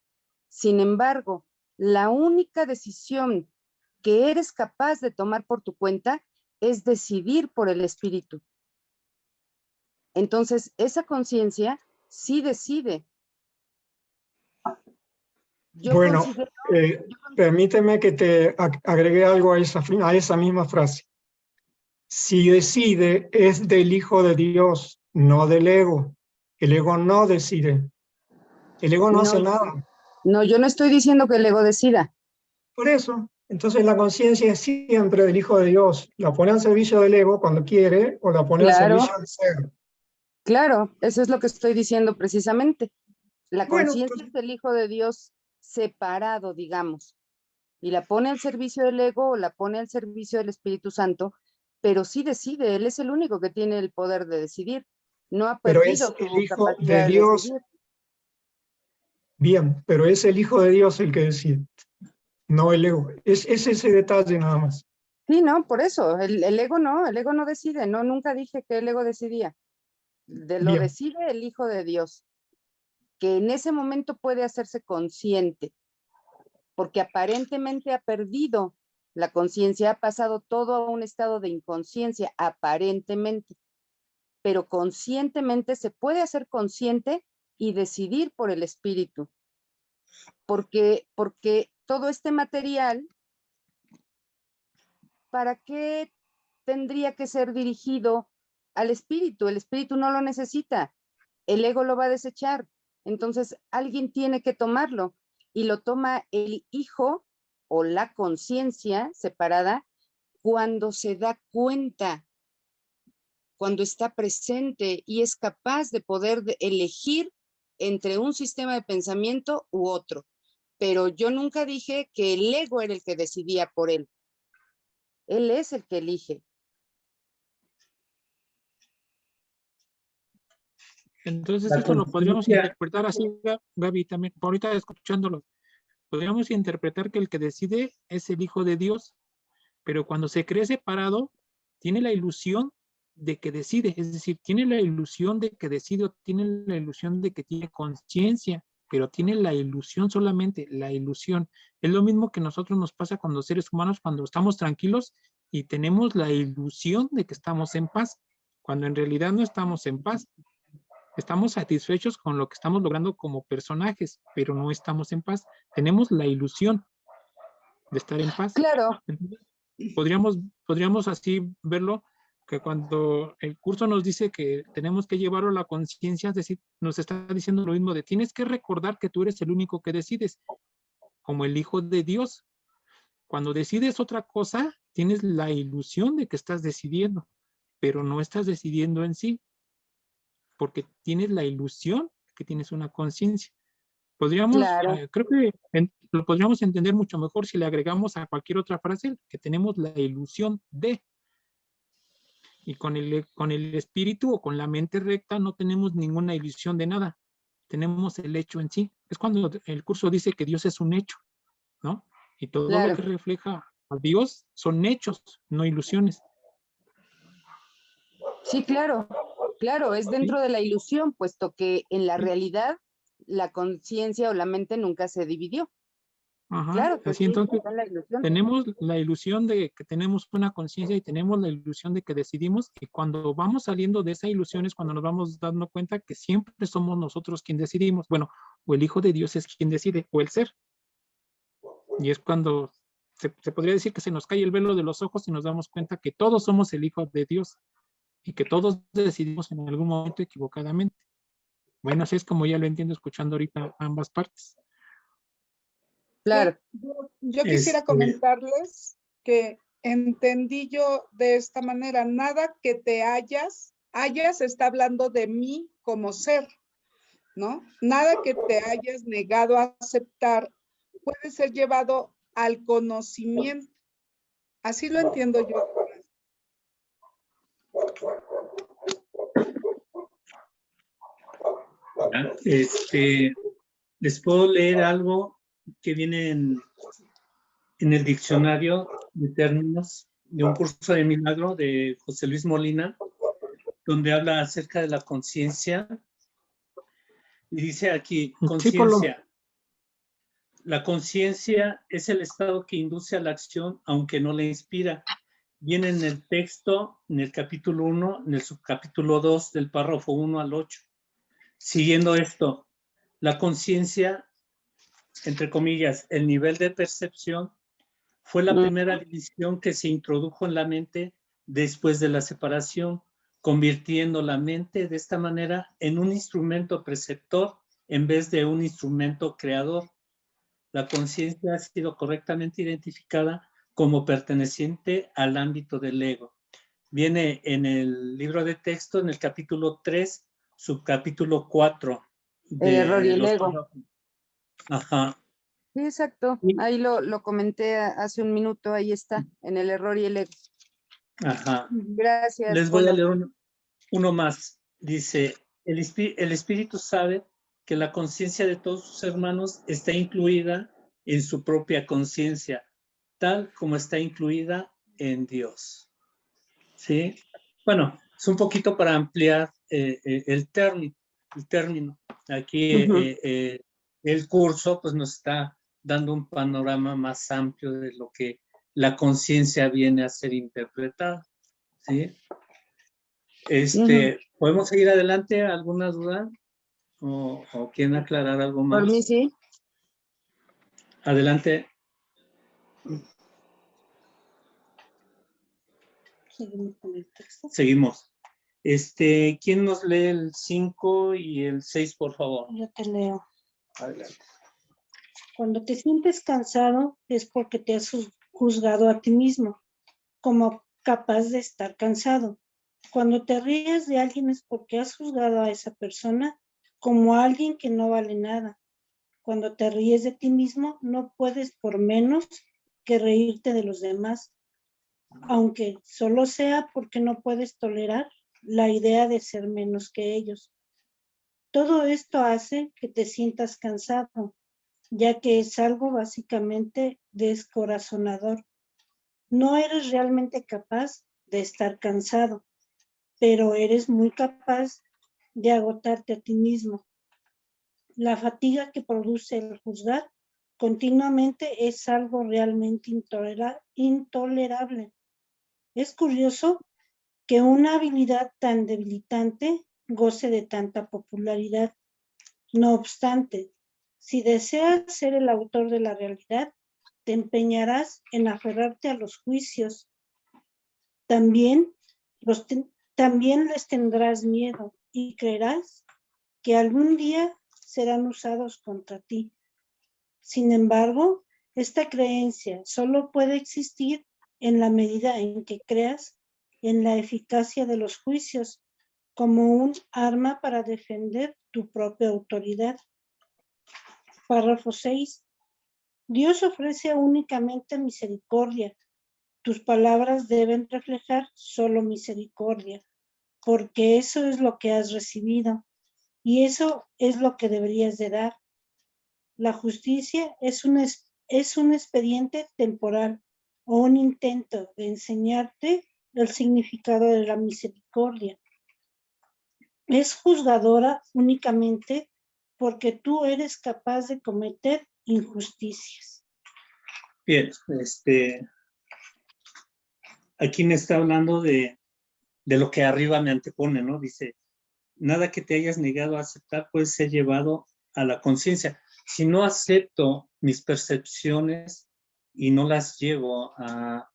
Speaker 5: Sin embargo, la única decisión que eres capaz de tomar por tu cuenta es decidir por el espíritu. Entonces, esa conciencia sí decide.
Speaker 7: Bueno, permíteme que te agregue algo a esa misma frase. Si decide, es del Hijo de Dios, no del ego. El ego no decide. El ego no hace nada.
Speaker 5: No, yo no estoy diciendo que el ego decida.
Speaker 7: Por eso, entonces la conciencia es siempre del Hijo de Dios. La pone al servicio del ego cuando quiere o la pone
Speaker 5: Claro.
Speaker 7: al servicio del ser.
Speaker 5: Claro, eso es lo que estoy diciendo precisamente. La
Speaker 7: Bueno,
Speaker 5: conciencia
Speaker 7: pues,
Speaker 5: es del Hijo de Dios separado, digamos, y la pone al servicio del ego o la pone al servicio del Espíritu Santo, pero sí decide, Él es el único que tiene el poder de decidir. No ha
Speaker 7: pero es
Speaker 5: perdido
Speaker 7: el
Speaker 5: su
Speaker 7: Hijo de
Speaker 5: capacidad de
Speaker 7: Dios.
Speaker 5: decidir.
Speaker 7: Bien, pero es el Hijo de Dios el que decide, no el ego. Es ese detalle nada más.
Speaker 5: Sí, no, por eso, el ego no decide, no, nunca dije que el ego decidía. Lo
Speaker 7: Bien.
Speaker 5: decide el Hijo de Dios, que en ese momento puede hacerse consciente, porque aparentemente ha perdido la conciencia, ha pasado todo a un estado de inconsciencia, aparentemente, pero conscientemente se puede hacer consciente y decidir por el espíritu, porque todo este material, ¿para qué tendría que ser dirigido al espíritu? El espíritu no lo necesita, el ego lo va a desechar, entonces alguien tiene que tomarlo y lo toma el hijo o la conciencia separada cuando se da cuenta, cuando está presente y es capaz de poder elegir entre un sistema de pensamiento u otro. Pero yo nunca dije que el ego era el que decidía por él. Él es el que elige.
Speaker 3: Entonces
Speaker 1: La
Speaker 3: esto lo podríamos
Speaker 1: conciencia.
Speaker 3: interpretar así, Gaby, también, ahorita escuchándolo, podríamos interpretar que el que decide es el Hijo de Dios, pero cuando se cree separado, tiene la ilusión de que decide, es decir, tiene la ilusión de que decide, o tiene la ilusión de que tiene conciencia, pero tiene la ilusión solamente, la ilusión. Es lo mismo que a nosotros nos pasa con los seres humanos cuando estamos tranquilos y tenemos la ilusión de que estamos en paz, cuando en realidad no estamos en paz. Estamos satisfechos con lo que estamos logrando como personajes, pero no estamos en paz. Tenemos la ilusión de estar en paz.
Speaker 5: Claro.
Speaker 3: Entonces, podríamos así verlo, que cuando el curso nos dice que tenemos que llevarlo a la conciencia, es decir, nos está diciendo lo mismo de tienes que recordar que tú eres el único que decides, como el Hijo de Dios. Cuando decides otra cosa, tienes la ilusión de que estás decidiendo, pero no estás decidiendo en sí, porque tienes la ilusión que tienes una conciencia. Podríamos,
Speaker 5: Claro.
Speaker 3: creo que lo podríamos entender mucho mejor si le agregamos a cualquier otra frase que tenemos la ilusión de. Y con el espíritu o con la mente recta no tenemos ninguna ilusión de nada. Tenemos el hecho en sí. Es cuando el curso dice que Dios es un hecho, ¿no? Y todo
Speaker 5: Claro.
Speaker 3: lo que refleja a Dios son hechos, no ilusiones.
Speaker 5: Sí, claro, claro, es dentro de la ilusión, puesto que en la realidad la conciencia o la mente nunca se dividió.
Speaker 3: Ajá,
Speaker 5: Claro que
Speaker 3: así
Speaker 5: sí,
Speaker 3: entonces
Speaker 5: está en la ilusión.
Speaker 3: tenemos la ilusión de que tenemos una conciencia y tenemos la ilusión de que decidimos, y cuando vamos saliendo de esa ilusión es cuando nos vamos dando cuenta que siempre somos nosotros quien decidimos. Bueno, o el Hijo de Dios es quien decide, o el ser. Y es cuando se podría decir que se nos cae el velo de los ojos y nos damos cuenta que todos somos el Hijo de Dios y que todos decidimos en algún momento equivocadamente. Bueno, así es como ya lo entiendo escuchando ahorita ambas partes.
Speaker 5: Claro.
Speaker 2: Yo quisiera comentarles que entendí yo de esta manera, nada que te hayas está hablando de mí como ser, ¿no? Nada que te hayas negado a aceptar puede ser llevado al conocimiento. Así lo entiendo yo.
Speaker 1: Les puedo leer algo que viene en el diccionario de términos de un curso de milagro de José Luis Molina, donde habla acerca de la conciencia. Y dice aquí, conciencia. La conciencia es el estado que induce a la acción, aunque no la inspira. Viene en el texto, en el capítulo 1, en el subcapítulo 2, del párrafo 1 al 8. Siguiendo esto, la conciencia, entre comillas, el nivel de percepción, fue la primera división que se introdujo en la mente después de la separación, convirtiendo la mente de esta manera en un instrumento preceptor en vez de un instrumento creador. La conciencia ha sido correctamente identificada como perteneciente al ámbito del ego. Viene en el libro de texto, en el capítulo 3, subcapítulo 4.
Speaker 5: El error y el ego.
Speaker 1: Ajá.
Speaker 5: Sí, exacto. Ahí lo comenté hace un minuto, ahí está, en el error y el ego.
Speaker 1: Ajá.
Speaker 5: Gracias.
Speaker 1: Les voy a leer uno más. Dice, el espíritu sabe que la conciencia de todos sus hermanos está incluida en su propia conciencia, tal como está incluida en Dios. ¿Sí? Bueno, es un poquito para ampliar el término. Aquí el curso pues nos está dando un panorama más amplio de lo que la conciencia viene a ser interpretada. ¿Sí? ¿Podemos seguir adelante? ¿Alguna duda? ¿O quieren aclarar algo más?
Speaker 5: Por mí sí.
Speaker 1: Adelante.
Speaker 8: Seguimos con el texto.
Speaker 1: Seguimos. ¿Quién nos lee el 5 y el 6, por favor?
Speaker 8: Yo te leo.
Speaker 1: Adelante.
Speaker 8: Cuando te sientes cansado es porque te has juzgado a ti mismo como capaz de estar cansado. Cuando te ríes de alguien es porque has juzgado a esa persona como alguien que no vale nada. Cuando te ríes de ti mismo no puedes por menos que reírte de los demás, aunque solo sea porque no puedes tolerar la idea de ser menos que ellos. Todo esto hace que te sientas cansado, ya que es algo básicamente descorazonador. No eres realmente capaz de estar cansado, pero eres muy capaz de agotarte a ti mismo. La fatiga que produce el juzgar continuamente es algo realmente intolerable. Es curioso que una habilidad tan debilitante goce de tanta popularidad. No obstante, si deseas ser el autor de la realidad, te empeñarás en aferrarte a los juicios. También les tendrás miedo y creerás que algún día serán usados contra ti. Sin embargo, esta creencia solo puede existir en la medida en que creas en la eficacia de los juicios como un arma para defender tu propia autoridad. Párrafo 6. Dios ofrece únicamente misericordia. Tus palabras deben reflejar solo misericordia, porque eso es lo que has recibido y eso es lo que deberías de dar. La justicia es un expediente temporal o un intento de enseñarte el significado de la misericordia. Es juzgadora únicamente porque tú eres capaz de cometer injusticias.
Speaker 1: Bien, aquí me está hablando de lo que arriba me antepone, ¿no? Dice, nada que te hayas negado a aceptar puede ser llevado a la conciencia. Si no acepto mis percepciones y no las llevo a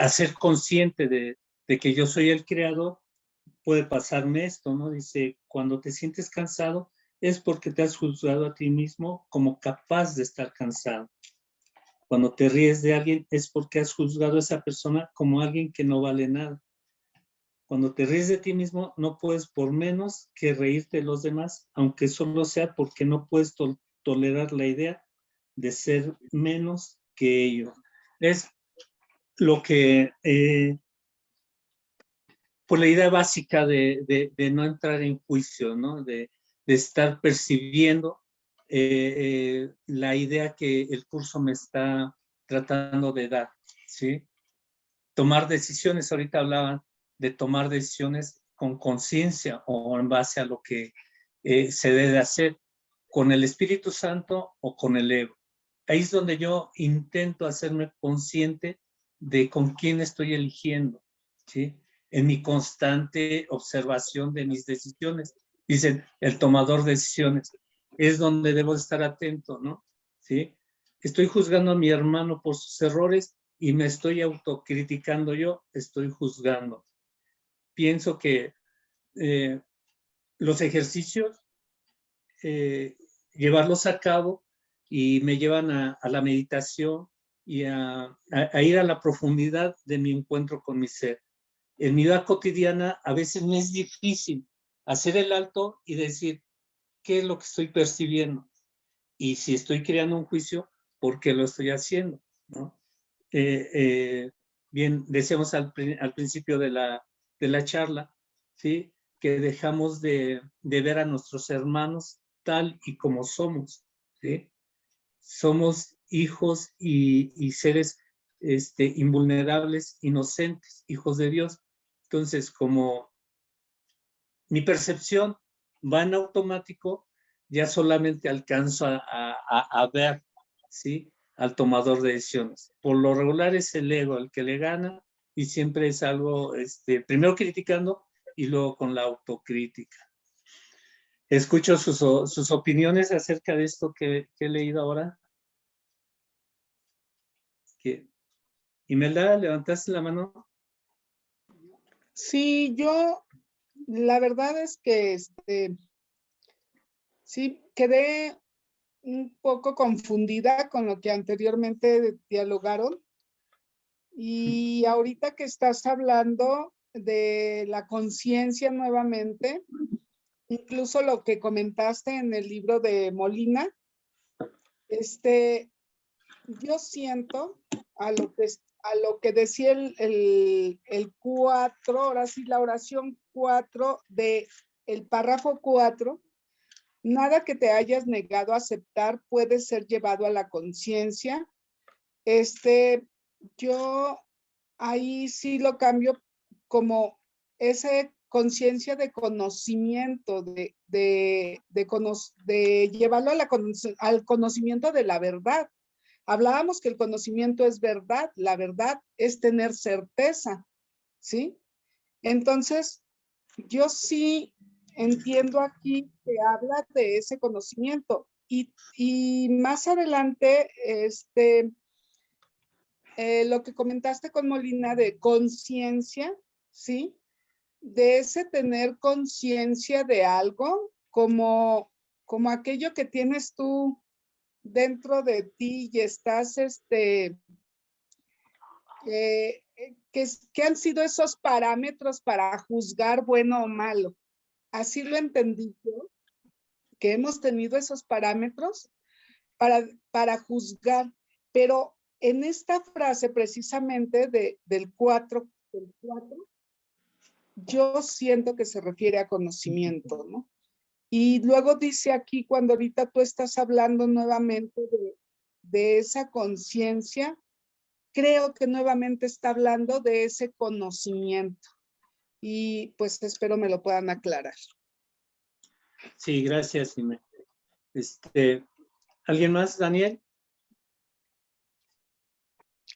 Speaker 1: ser consciente de que yo soy el creador, puede pasarme esto, ¿no? Dice, cuando te sientes cansado es porque te has juzgado a ti mismo como capaz de estar cansado. Cuando te ríes de alguien es porque has juzgado a esa persona como alguien que no vale nada. Cuando te ríes de ti mismo, no puedes por menos que reírte de los demás, aunque solo sea porque no puedes tolerar la idea de ser menos que ellos. Es lo que, por la idea básica de no entrar en juicio, ¿no? De estar percibiendo la idea que el curso me está tratando de dar, ¿sí? Tomar decisiones, ahorita hablaban de tomar decisiones con conciencia o en base a lo que se debe hacer, con el Espíritu Santo o con el ego. Ahí es donde yo intento hacerme consciente de con quién estoy eligiendo, ¿sí? En mi constante observación de mis decisiones. Dicen, el tomador de decisiones es donde debo estar atento, ¿no? ¿Sí? Estoy juzgando a mi hermano por sus errores y me estoy autocriticando yo, estoy juzgando. Pienso que los ejercicios, llevarlos a cabo y me llevan a la meditación y a ir a la profundidad de mi encuentro con mi ser. En mi vida cotidiana a veces me es difícil hacer el alto y decir qué es lo que estoy percibiendo y si estoy creando un juicio, ¿por qué lo estoy haciendo? ¿No? Bien, decíamos al principio de la charla, ¿sí? Que dejamos de ver a nuestros hermanos tal y como somos, ¿sí? Somos hijos y seres invulnerables, inocentes, hijos de Dios. Entonces, como mi percepción va en automático, ya solamente alcanzo a ver, ¿sí? Al tomador de decisiones. Por lo regular es el ego el que le gana y siempre es algo, primero criticando y luego con la autocrítica. Escucho sus opiniones acerca de esto que he leído ahora. Imelda, ¿levantaste la mano?
Speaker 2: Sí, yo, la verdad es que sí, quedé un poco confundida con lo que anteriormente dialogaron. Y ahorita que estás hablando de la conciencia nuevamente, incluso lo que comentaste en el libro de Molina, yo siento a lo que decía el 4, ahora sí, la oración 4 de el párrafo 4, nada que te hayas negado a aceptar puede ser llevado a la conciencia. Yo ahí sí lo cambio como esa conciencia de conocimiento, de llevarlo al conocimiento de la verdad. Hablábamos que el conocimiento es verdad, la verdad es tener certeza, ¿sí? Entonces, yo sí entiendo aquí que habla de ese conocimiento y más adelante, lo que comentaste con Molina de conciencia, ¿sí? De ese tener conciencia de algo como aquello que tienes tú dentro de ti y estás, que han sido esos parámetros para juzgar bueno o malo. Así lo entendí yo, que hemos tenido esos parámetros para juzgar, pero en esta frase precisamente del 4, yo siento que se refiere a conocimiento, ¿no? Y luego dice aquí, cuando ahorita tú estás hablando nuevamente de esa conciencia, creo que nuevamente está hablando de ese conocimiento. Y pues espero me lo puedan aclarar.
Speaker 1: Sí, gracias, Ime. ¿Alguien más, Daniel?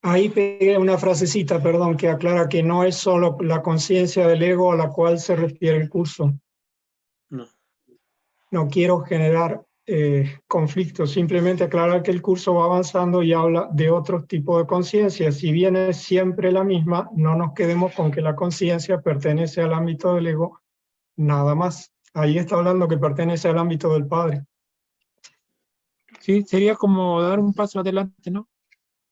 Speaker 7: Ahí pegué una frasecita, perdón, que aclara que no es solo la conciencia del ego a la cual se refiere el curso.
Speaker 1: No.
Speaker 7: No quiero generar conflicto. Simplemente aclarar que el curso va avanzando y habla de otro tipo de conciencia. Si bien es siempre la misma, no nos quedemos con que la conciencia pertenece al ámbito del ego, nada más. Ahí está hablando que pertenece al ámbito del Padre.
Speaker 3: Sí, sería como dar un paso adelante, ¿no?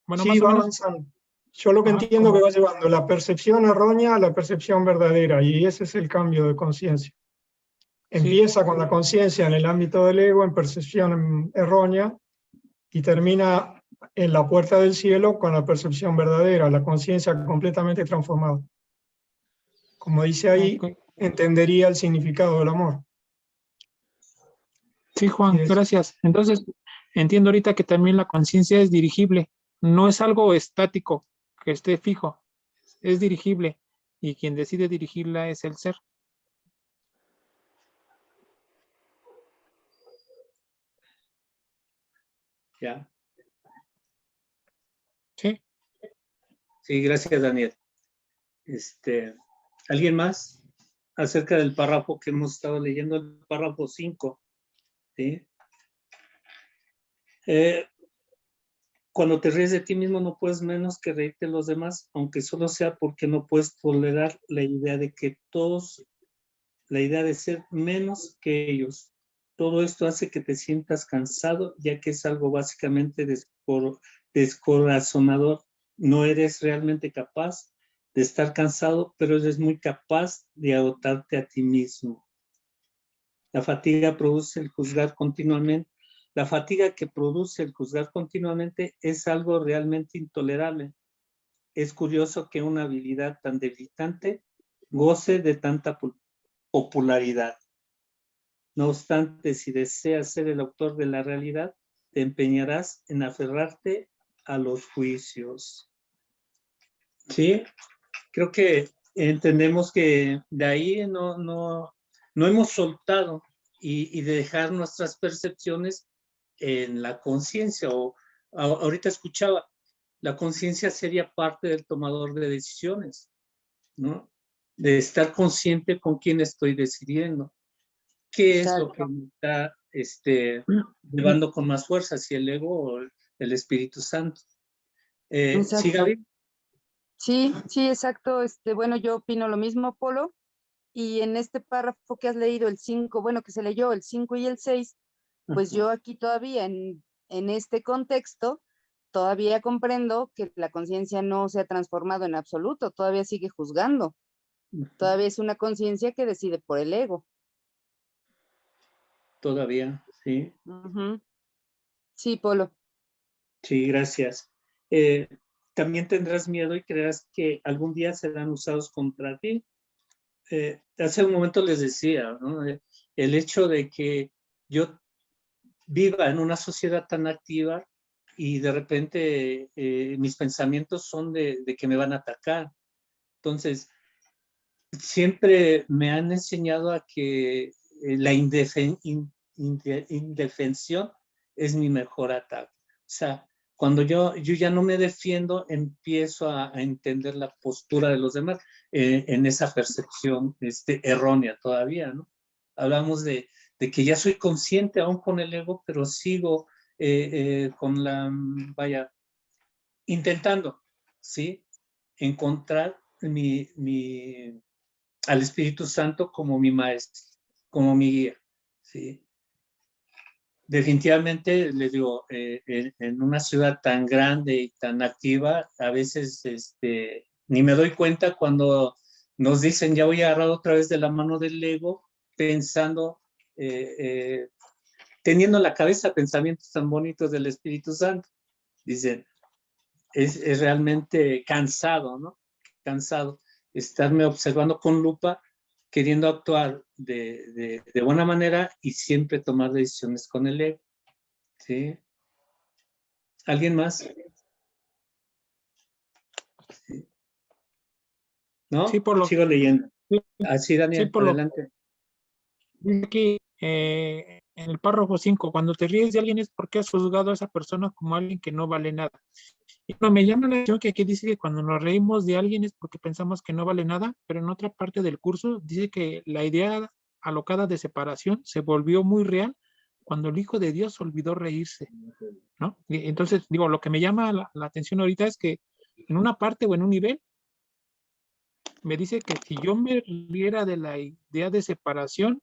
Speaker 3: Bueno,
Speaker 7: Sí,
Speaker 3: más o
Speaker 7: va
Speaker 3: menos.
Speaker 7: avanzando. Yo lo que
Speaker 3: Ajá,
Speaker 7: entiendo que
Speaker 3: como-
Speaker 7: va llevando la percepción errónea a la percepción verdadera, y ese es el cambio de conciencia.
Speaker 3: sí,
Speaker 7: Empieza con la conciencia en el ámbito del ego, en percepción errónea, y termina en la puerta del cielo con la percepción verdadera, la conciencia completamente transformada. Como dice ahí,
Speaker 3: ok.
Speaker 7: entendería el significado del amor.
Speaker 3: Sí,
Speaker 7: Y
Speaker 3: Juan,
Speaker 7: es-
Speaker 3: gracias. Entonces, entiendo ahorita que también la conciencia es dirigible, no es algo estático, que esté fijo, es dirigible, y quien decide dirigirla es el ser.
Speaker 1: Ya.
Speaker 3: Sí,
Speaker 1: Sí, gracias, Daniel. ¿Alguien más? Acerca del párrafo que hemos estado leyendo, el párrafo 5. ¿Sí? Cuando te ríes de ti mismo no puedes menos que reírte de los demás, aunque solo sea porque no puedes tolerar la idea de que todos, la idea de ser menos que ellos. Todo esto hace que te sientas cansado, ya que es algo básicamente descorazonador. No eres realmente capaz de estar cansado, pero eres muy capaz de agotarte a ti mismo. La fatiga produce el juzgar continuamente. La fatiga que produce el juzgar continuamente es algo realmente intolerable. Es curioso que una habilidad tan debilitante goce de tanta popularidad. No obstante, si deseas ser el autor de la realidad, te empeñarás en aferrarte a los juicios. ¿Sí? Creo que entendemos que de ahí no hemos soltado y de dejar nuestras percepciones en la conciencia. Ahorita escuchaba, la conciencia sería parte del tomador de decisiones, ¿no? De estar consciente con quién estoy decidiendo. ¿Qué es lo que
Speaker 5: Exacto.
Speaker 1: me está llevando con más fuerza, si el ego o el Espíritu Santo? ¿Sí,
Speaker 5: Exacto.
Speaker 1: Gaby?
Speaker 5: Sí, sí, exacto. Bueno, yo opino lo mismo, Polo. Y en este párrafo que has leído, el 5, bueno, que se leyó el 5 y el 6, pues
Speaker 1: Ajá.
Speaker 5: yo aquí todavía en este contexto, todavía comprendo que la conciencia no se ha transformado en absoluto, todavía sigue juzgando, todavía es una conciencia que decide por el ego.
Speaker 1: Todavía, sí.
Speaker 5: Ujú. Sí, Polo.
Speaker 1: Sí, gracias. También tendrás miedo y creerás que algún día serán usados contra ti. Hace un momento les decía, ¿no? El hecho de que yo viva en una sociedad tan activa y de repente mis pensamientos son de que me van a atacar. Entonces, siempre me han enseñado a que la indefensión es mi mejor ataque. O sea, cuando yo ya no me defiendo, empiezo a entender la postura de los demás en esa percepción errónea todavía, ¿no? Hablamos de que ya soy consciente aún con el ego, pero sigo con vaya, intentando, ¿sí? Encontrar al Espíritu Santo como mi maestro, como mi guía, ¿sí? Definitivamente, les digo, en una ciudad tan grande y tan activa, a veces ni me doy cuenta cuando nos dicen, ya voy agarrado otra vez de la mano del ego, pensando, teniendo en la cabeza pensamientos tan bonitos del Espíritu Santo. Dicen, es realmente cansado, ¿no? Cansado estarme observando con lupa, queriendo actuar de buena manera y siempre tomar decisiones con el ego. ¿Sí? ¿Alguien más? ¿Sí?
Speaker 3: sí,
Speaker 1: ¿No?
Speaker 3: Polo.
Speaker 1: Sigo leyendo.
Speaker 3: Sí,
Speaker 1: Así,
Speaker 3: sí,
Speaker 1: Daniel,
Speaker 3: Polo.
Speaker 1: adelante.
Speaker 3: Dice aquí en el párrafo 5, cuando te ríes de alguien es porque has juzgado a esa persona como alguien que no vale nada. Y no, me llama la atención que aquí dice que cuando nos reímos de alguien es porque pensamos que no vale nada, pero en otra parte del curso dice que la idea alocada de separación se volvió muy real cuando el Hijo de Dios olvidó reírse, ¿no? Y entonces, digo, lo que me llama la atención ahorita es que en una parte o en un nivel, me dice que si yo me riera de la idea de separación,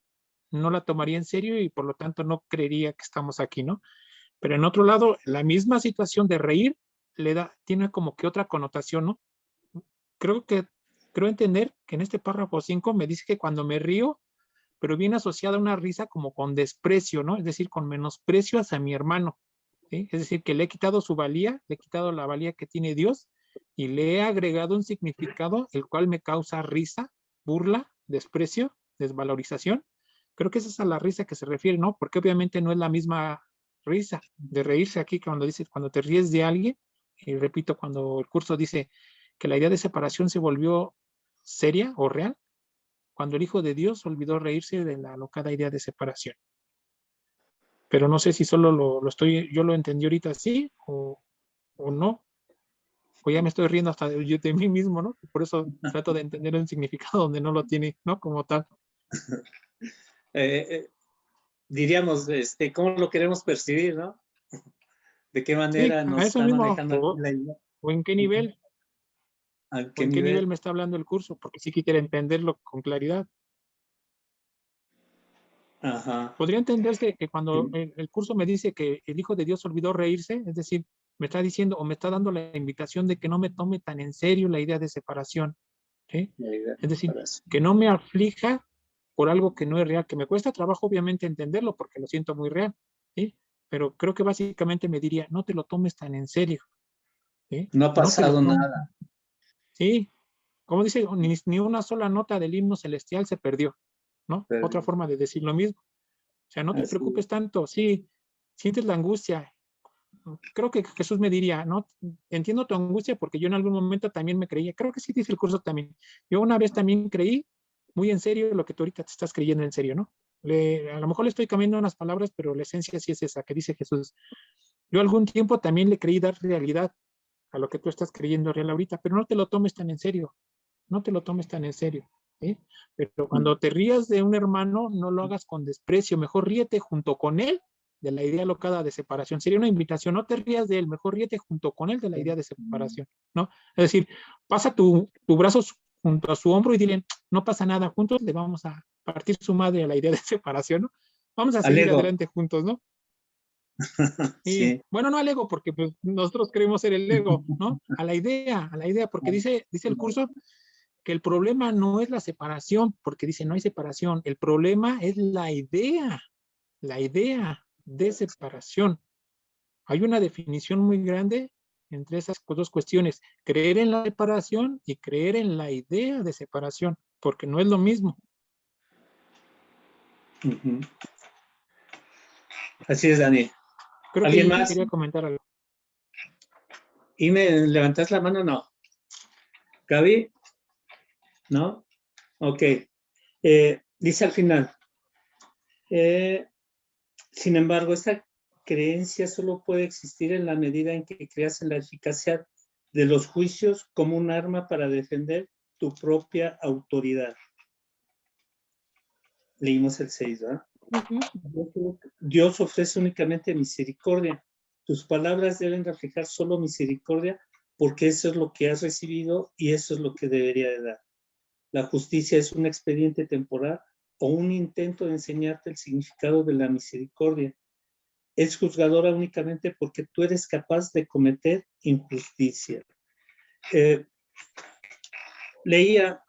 Speaker 3: no la tomaría en serio y por lo tanto no creería que estamos aquí, ¿no? Pero en otro lado, la misma situación de reír tiene como que otra connotación, ¿no? Creo entender que en este párrafo 5 me dice que cuando me río, pero viene asociada a una risa como con desprecio, ¿no? Es decir, con menosprecio hacia mi hermano, ¿sí? Es decir, que le he quitado su valía, le he quitado la valía que tiene Dios y le he agregado un significado el cual me causa risa, burla, desprecio, desvalorización. Creo que esa es a la risa que se refiere, ¿no? Porque obviamente no es la misma risa de reírse aquí cuando dices, cuando te ríes de alguien, y repito, cuando el curso dice que la idea de separación se volvió seria o real, cuando el Hijo de Dios olvidó reírse de la alocada idea de separación. Pero no sé si solo yo lo entendí ahorita así o no, o ya me estoy riendo hasta de mí mismo, ¿no? Por eso trato de entender un significado donde no lo tiene, ¿no? Como tal.
Speaker 1: Diríamos, ¿cómo lo queremos percibir, no? ¿De qué
Speaker 3: Sí,
Speaker 1: manera nos
Speaker 3: a eso
Speaker 1: está
Speaker 3: mismo,
Speaker 1: manejando aquí la idea?
Speaker 3: o en qué nivel,
Speaker 1: ¿A
Speaker 3: o
Speaker 1: qué
Speaker 3: en qué nivel
Speaker 1: nivel?
Speaker 3: me está hablando el curso, porque sí quisiera entenderlo con claridad.
Speaker 1: Ajá.
Speaker 3: Podría entenderse que cuando
Speaker 1: Sí.
Speaker 3: el curso me dice que el Hijo de Dios olvidó reírse, es decir, me está diciendo o me está dando la invitación de que no me tome tan en serio la idea de separación, ¿sí?
Speaker 1: La idea
Speaker 3: Es decir,
Speaker 1: para eso.
Speaker 3: que no me aflija por algo que no es real, que me cuesta trabajo obviamente entenderlo porque lo siento muy real, ¿sí? Pero creo que básicamente me diría, no te lo tomes tan en serio, ¿sí?
Speaker 1: No ha
Speaker 3: No te lo
Speaker 1: pasado
Speaker 3: tomes,
Speaker 1: nada.
Speaker 3: ¿sí? Como dice, ni una sola nota del himno celestial se perdió, ¿no?
Speaker 1: Pero,
Speaker 3: Otra forma de decir lo mismo. O sea, no te
Speaker 1: así
Speaker 3: preocupes
Speaker 1: es.
Speaker 3: tanto, sí, sientes la angustia. Creo que Jesús me diría, no, entiendo tu angustia porque yo en algún momento también me creía, creo que sí dice el curso también. Yo una vez también creí muy en serio lo que tú ahorita te estás creyendo en serio, ¿no? A lo mejor le estoy cambiando unas palabras, pero la esencia sí es esa que dice Jesús. Yo algún tiempo también le creí dar realidad a lo que tú estás creyendo real ahorita, pero no te lo tomes tan en serio, no te lo tomes tan en serio, ¿sí? Pero cuando te rías de un hermano, no lo hagas con desprecio, mejor ríete junto con él de la idea locada de separación. Sería una invitación, no te rías de él, mejor ríete junto con él de la idea de separación, ¿no? Es decir, pasa tu brazo junto a su hombro y dile, no pasa nada, juntos le vamos a partir su madre a la idea de separación, ¿no? Vamos a
Speaker 1: Al
Speaker 3: seguir
Speaker 1: ego.
Speaker 3: adelante juntos, ¿no? Y
Speaker 1: Sí.
Speaker 3: bueno, no al ego, porque pues, nosotros creemos ser el ego, ¿no? A la idea, porque dice el curso que el problema no es la separación, porque dice no hay separación, el problema es la idea de separación. Hay una definición muy grande entre esas dos cuestiones, creer en la separación y creer en la idea de separación, porque no es lo mismo.
Speaker 1: Uh-huh. Así es, Dani.
Speaker 3: Creo que
Speaker 1: ¿Alguien
Speaker 3: ahí
Speaker 1: más?
Speaker 3: quería comentar algo.
Speaker 1: ¿Y me levantas la mano? No. ¿Gaby? ¿No? Ok. Dice al final, sin embargo, esta creencia solo puede existir en la medida en que creas en la eficacia de los juicios como un arma para defender tu propia autoridad. Leímos el 6, ¿verdad? Uh-huh. Dios ofrece únicamente misericordia. Tus palabras deben reflejar solo misericordia porque eso es lo que has recibido y eso es lo que debería de dar. La justicia es un expediente temporal o un intento de enseñarte el significado de la misericordia. Es juzgadora únicamente porque tú eres capaz de cometer injusticia. Leía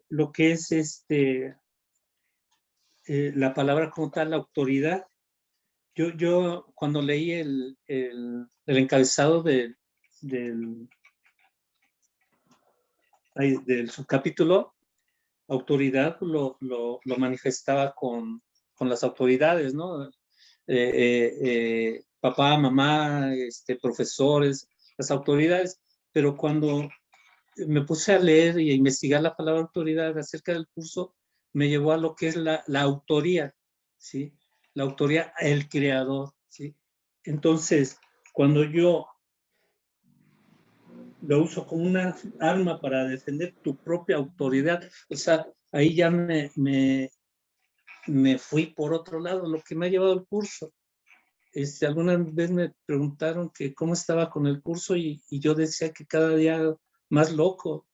Speaker 1: lo que es la palabra como tal, la autoridad. Yo cuando leí el encabezado del subcapítulo, autoridad lo manifestaba con las autoridades, ¿no? Papá, mamá, profesores, las autoridades, pero cuando me puse a leer y a investigar la palabra autoridad acerca del curso, me llevó a lo que es la autoría, ¿sí? La autoría, el creador, ¿sí? Entonces, cuando yo lo uso como una arma para defender tu propia autoridad, o sea, ahí ya me me fui por otro lado, lo que me ha llevado el curso. Alguna vez me preguntaron que cómo estaba con el curso y yo decía que cada día más loco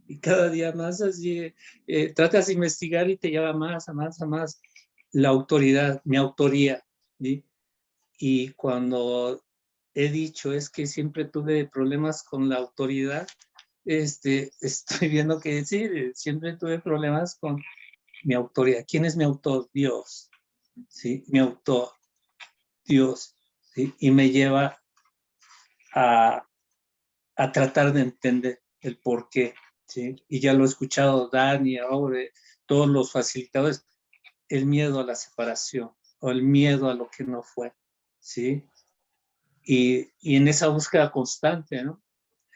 Speaker 1: y cada día más así, tratas de investigar y te lleva más, a más, a más la autoridad, mi autoría, ¿sí? Y cuando he dicho es que siempre tuve problemas con la autoridad, estoy viendo que sí, siempre tuve problemas con mi autoridad. ¿Quién es mi autor? Dios, ¿sí? Mi autor, Dios, ¿sí? Y me lleva a tratar de entender el por qué, ¿sí? Y ya lo he escuchado Dani, ahora, todos los facilitadores, el miedo a la separación o el miedo a lo que no fue, ¿sí? Y en esa búsqueda constante, ¿no?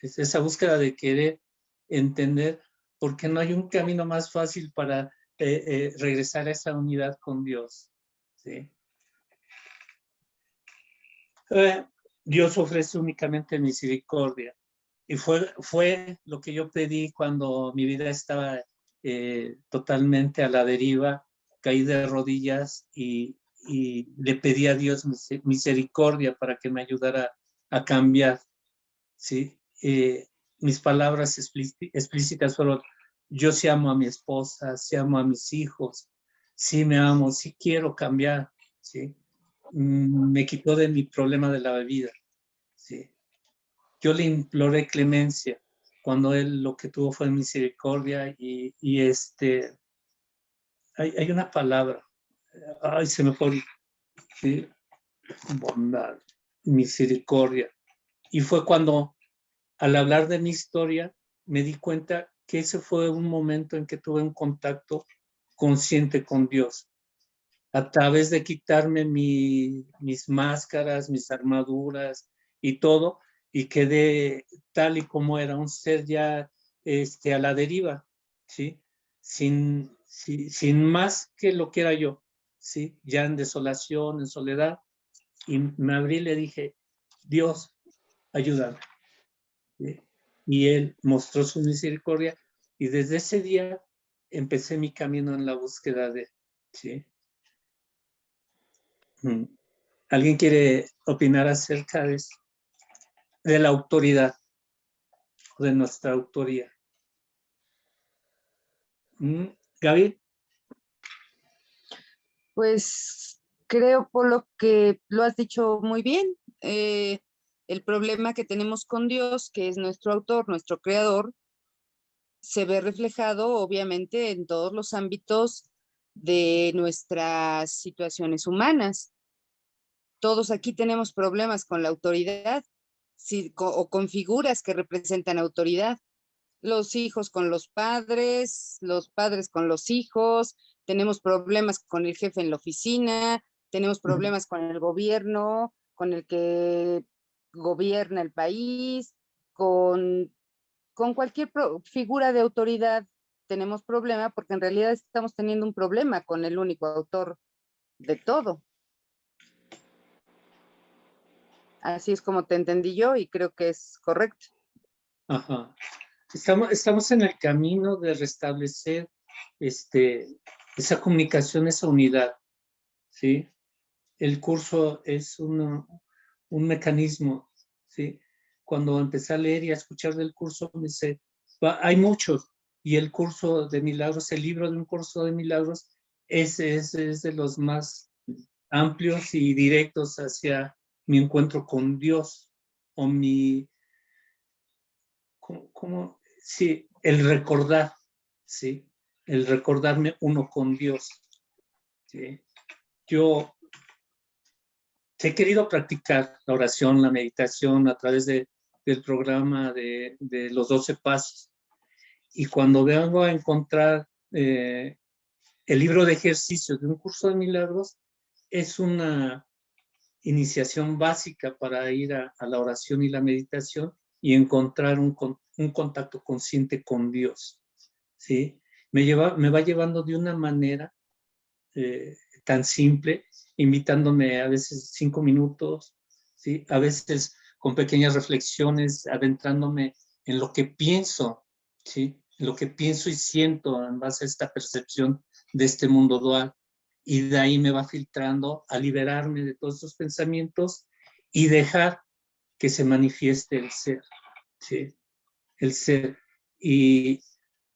Speaker 1: Es esa búsqueda de querer entender por qué no hay un camino más fácil para regresar a esa unidad con Dios, ¿sí? Dios ofrece únicamente misericordia. Y fue lo que yo pedí cuando mi vida estaba totalmente a la deriva. Caí de rodillas y le pedí a Dios misericordia para que me ayudara a cambiar, ¿sí? Mis palabras explícitas fueron: yo sí amo a mi esposa, sí amo a mis hijos, sí me amo, sí quiero cambiar, ¿sí? Me quitó de mi problema de la bebida, ¿sí? Yo le imploré clemencia cuando él lo que tuvo fue misericordia y hay una palabra, ay, se me fue, ¿sí? Bondad, misericordia. Y fue cuando, al hablar de mi historia, me di cuenta que ese fue un momento en que tuve un contacto consciente con Dios, a través de quitarme mis máscaras, mis armaduras y todo, y quedé tal y como era, un ser ya a la deriva, ¿sí? Sin más que lo que era yo, ¿sí? Ya en desolación, en soledad, y me abrí y le dije: Dios, ayúdame, ¿sí? Y Él mostró su misericordia, y desde ese día empecé mi camino en la búsqueda de, ¿sí? ¿Alguien quiere opinar acerca de la autoridad, de nuestra autoría? Gaby.
Speaker 5: Pues creo, por lo que lo has dicho muy bien, el problema que tenemos con Dios, que es nuestro autor, nuestro creador, se ve reflejado obviamente en todos los ámbitos de nuestras situaciones humanas. Todos aquí tenemos problemas con la autoridad, o con figuras que representan autoridad. Los hijos con los padres con los hijos, tenemos problemas con el jefe en la oficina, tenemos problemas con el gobierno, con el que gobierna el país, con cualquier figura de autoridad tenemos problema, porque en realidad estamos teniendo un problema con el único autor de todo. Así es como te entendí yo y creo que es correcto.
Speaker 1: Ajá. Estamos en el camino de restablecer esa comunicación, esa unidad, ¿sí? El curso es un mecanismo, ¿sí? Cuando empecé a leer y a escuchar del curso, me dice, hay muchos, y el curso de milagros, el libro de un curso de milagros, ese es de los más amplios y directos hacia mi encuentro con Dios, o sí, el recordar, ¿sí? El recordarme uno con Dios, ¿sí? Yo he querido practicar la oración, la meditación a través del programa de los 12 pasos. Y cuando vengo a encontrar el libro de ejercicios de un curso de milagros, es una iniciación básica para ir a la oración y la meditación y encontrar un contacto consciente con Dios, ¿sí? Me va llevando de una manera tan simple, invitándome a veces 5 minutos, ¿sí? A veces con pequeñas reflexiones, adentrándome en lo que pienso, ¿sí? Lo que pienso y siento en base a esta percepción de este mundo dual. y de ahí me va filtrando a liberarme de todos esos pensamientos y dejar que se manifieste el ser, ¿sí? El ser. Y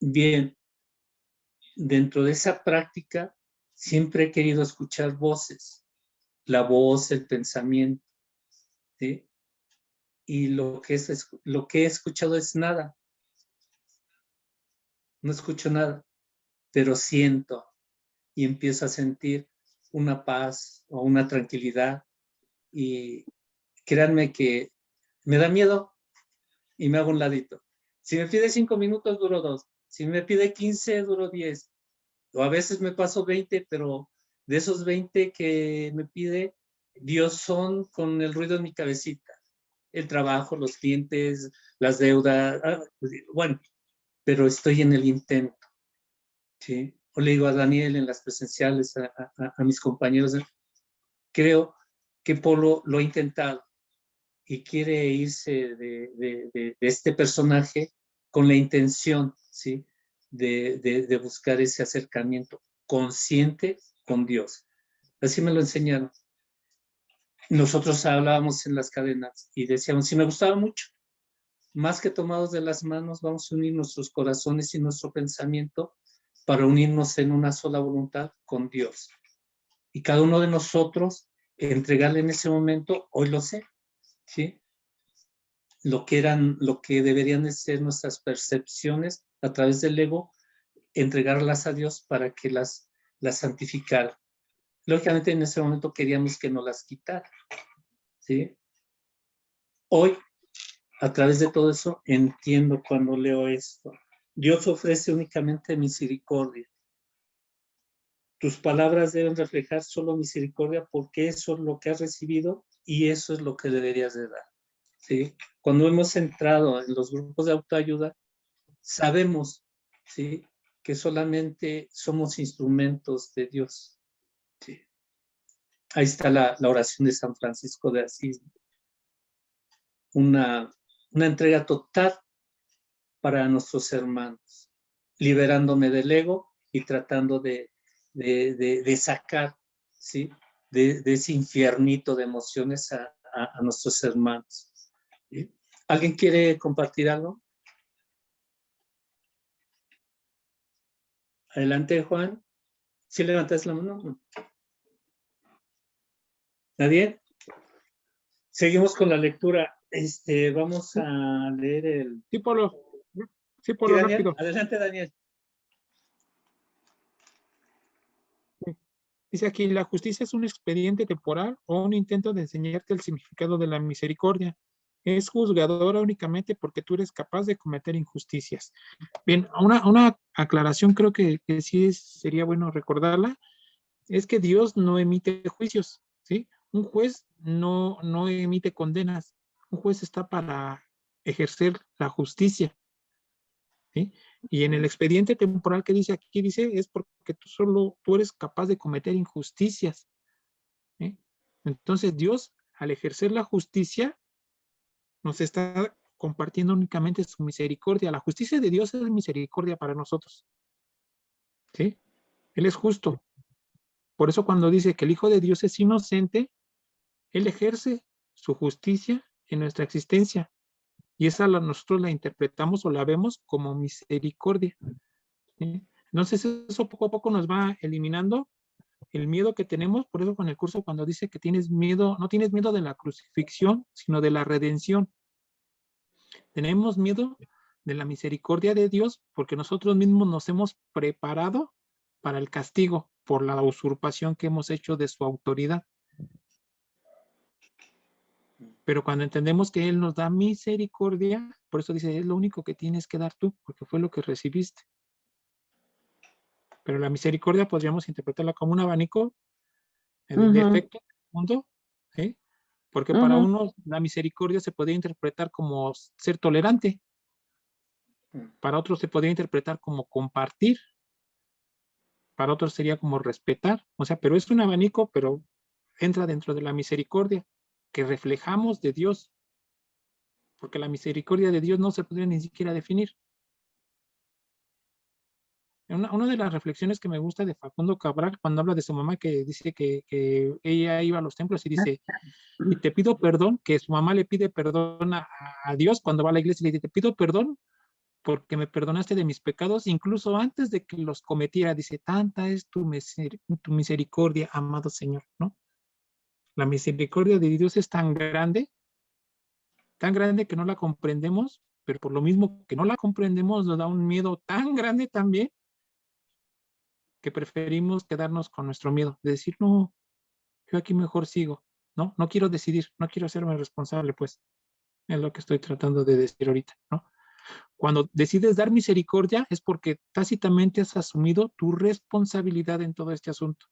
Speaker 1: bien, dentro de esa práctica siempre he querido escuchar voces, la voz, el pensamiento, ¿sí? Y lo que he escuchado es nada. No escucho nada, pero siento y empiezo a sentir una paz o una tranquilidad, y créanme que me da miedo y me hago un ladito. Si me pide 5 minutos, duro 2. Si me pide 15, duro 10. O a veces me paso 20, pero de esos 20 que me pide, Dios son con el ruido en mi cabecita. El trabajo, los clientes, las deudas, bueno, pero estoy en el intento, ¿sí? O le digo a Daniel en las presenciales, a mis compañeros, creo que Polo lo ha intentado y quiere irse de este personaje con la intención, ¿sí? De buscar ese acercamiento consciente con Dios. Así me lo enseñaron. Nosotros hablábamos en las cadenas y decíamos, si me gustaba mucho, más que tomados de las manos, vamos a unir nuestros corazones y nuestro pensamiento para unirnos en una sola voluntad con Dios. Y cada uno de nosotros entregarle en ese momento, hoy lo sé, ¿sí? Lo que deberían de ser nuestras percepciones a través del ego, entregarlas a Dios para que las santificara. Lógicamente en ese momento queríamos que nos las quitara, ¿sí? Hoy, a través de todo eso, entiendo cuando leo esto. Dios ofrece únicamente misericordia. Tus palabras deben reflejar solo misericordia, porque eso es lo que has recibido y eso es lo que deberías de dar, ¿sí? Cuando hemos entrado en los grupos de autoayuda, sabemos, ¿sí?, que solamente somos instrumentos de Dios, ¿sí? Ahí está la oración de San Francisco de Asís. Una entrega total para nuestros hermanos, liberándome del ego y tratando de sacar, ¿sí?, de ese infiernito de emociones a nuestros hermanos, ¿sí? ¿Alguien quiere compartir algo? Adelante, Juan. ¿Sí levantas la mano? ¿Nadie? Seguimos con la lectura. Vamos a leer el...
Speaker 3: Sí, Polo. Sí,
Speaker 1: ¿Sí,
Speaker 3: Polo,
Speaker 1: Daniel?
Speaker 3: rápido.
Speaker 1: Adelante, Daniel.
Speaker 3: Dice aquí, la justicia es un expediente temporal o un intento de enseñarte el significado de la misericordia. Es juzgadora únicamente porque tú eres capaz de cometer injusticias. Bien, una aclaración creo que sí sería bueno recordarla, es que Dios no emite juicios, ¿sí? Un juez no emite condenas. Un juez está para ejercer la justicia, ¿sí? Y en el expediente temporal que dice aquí, dice, es porque tú eres capaz de cometer injusticias, ¿sí? Entonces Dios, al ejercer la justicia, nos está compartiendo únicamente su misericordia. La justicia de Dios es misericordia para nosotros, ¿sí? Él es justo. Por eso cuando dice que el Hijo de Dios es inocente, Él ejerce su justicia en nuestra existencia. Y esa nosotros la interpretamos o la vemos como misericordia, ¿sí? Entonces eso poco a poco nos va eliminando el miedo que tenemos. Por eso con el curso cuando dice que tienes miedo, no tienes miedo de la crucifixión, sino de la redención. Tenemos miedo de la misericordia de Dios porque nosotros mismos nos hemos preparado para el castigo por la usurpación que hemos hecho de su autoridad. Pero cuando entendemos que Él nos da misericordia, por eso dice, es lo único que tienes que dar tú, porque fue lo que recibiste. Pero la misericordia podríamos interpretarla como un abanico de efecto del mundo, ¿sí? Porque para unos la misericordia se podría interpretar como ser tolerante, para otros se podría interpretar como compartir, para otros sería como respetar, o sea, pero es un abanico, pero entra dentro de la misericordia que reflejamos de Dios, porque la misericordia de Dios no se podría ni siquiera definir. Una de las reflexiones que me gusta de Facundo Cabral, cuando habla de su mamá, que dice que ella iba a los templos y dice, y te pido perdón, que su mamá le pide perdón a Dios cuando va a la iglesia, le dice, te pido perdón porque me perdonaste de mis pecados, incluso antes de que los cometiera. Dice, tanta es tu misericordia, amado Señor, ¿no? La misericordia de Dios es tan grande que no la comprendemos, pero por lo mismo que no la comprendemos, nos da un miedo tan grande también, que preferimos quedarnos con nuestro miedo, de decir, no, yo aquí mejor sigo, ¿no? No quiero decidir, no quiero hacerme responsable, pues, es lo que estoy tratando de decir ahorita, ¿no? Cuando decides dar misericordia es porque tácitamente has asumido tu responsabilidad en todo este asunto.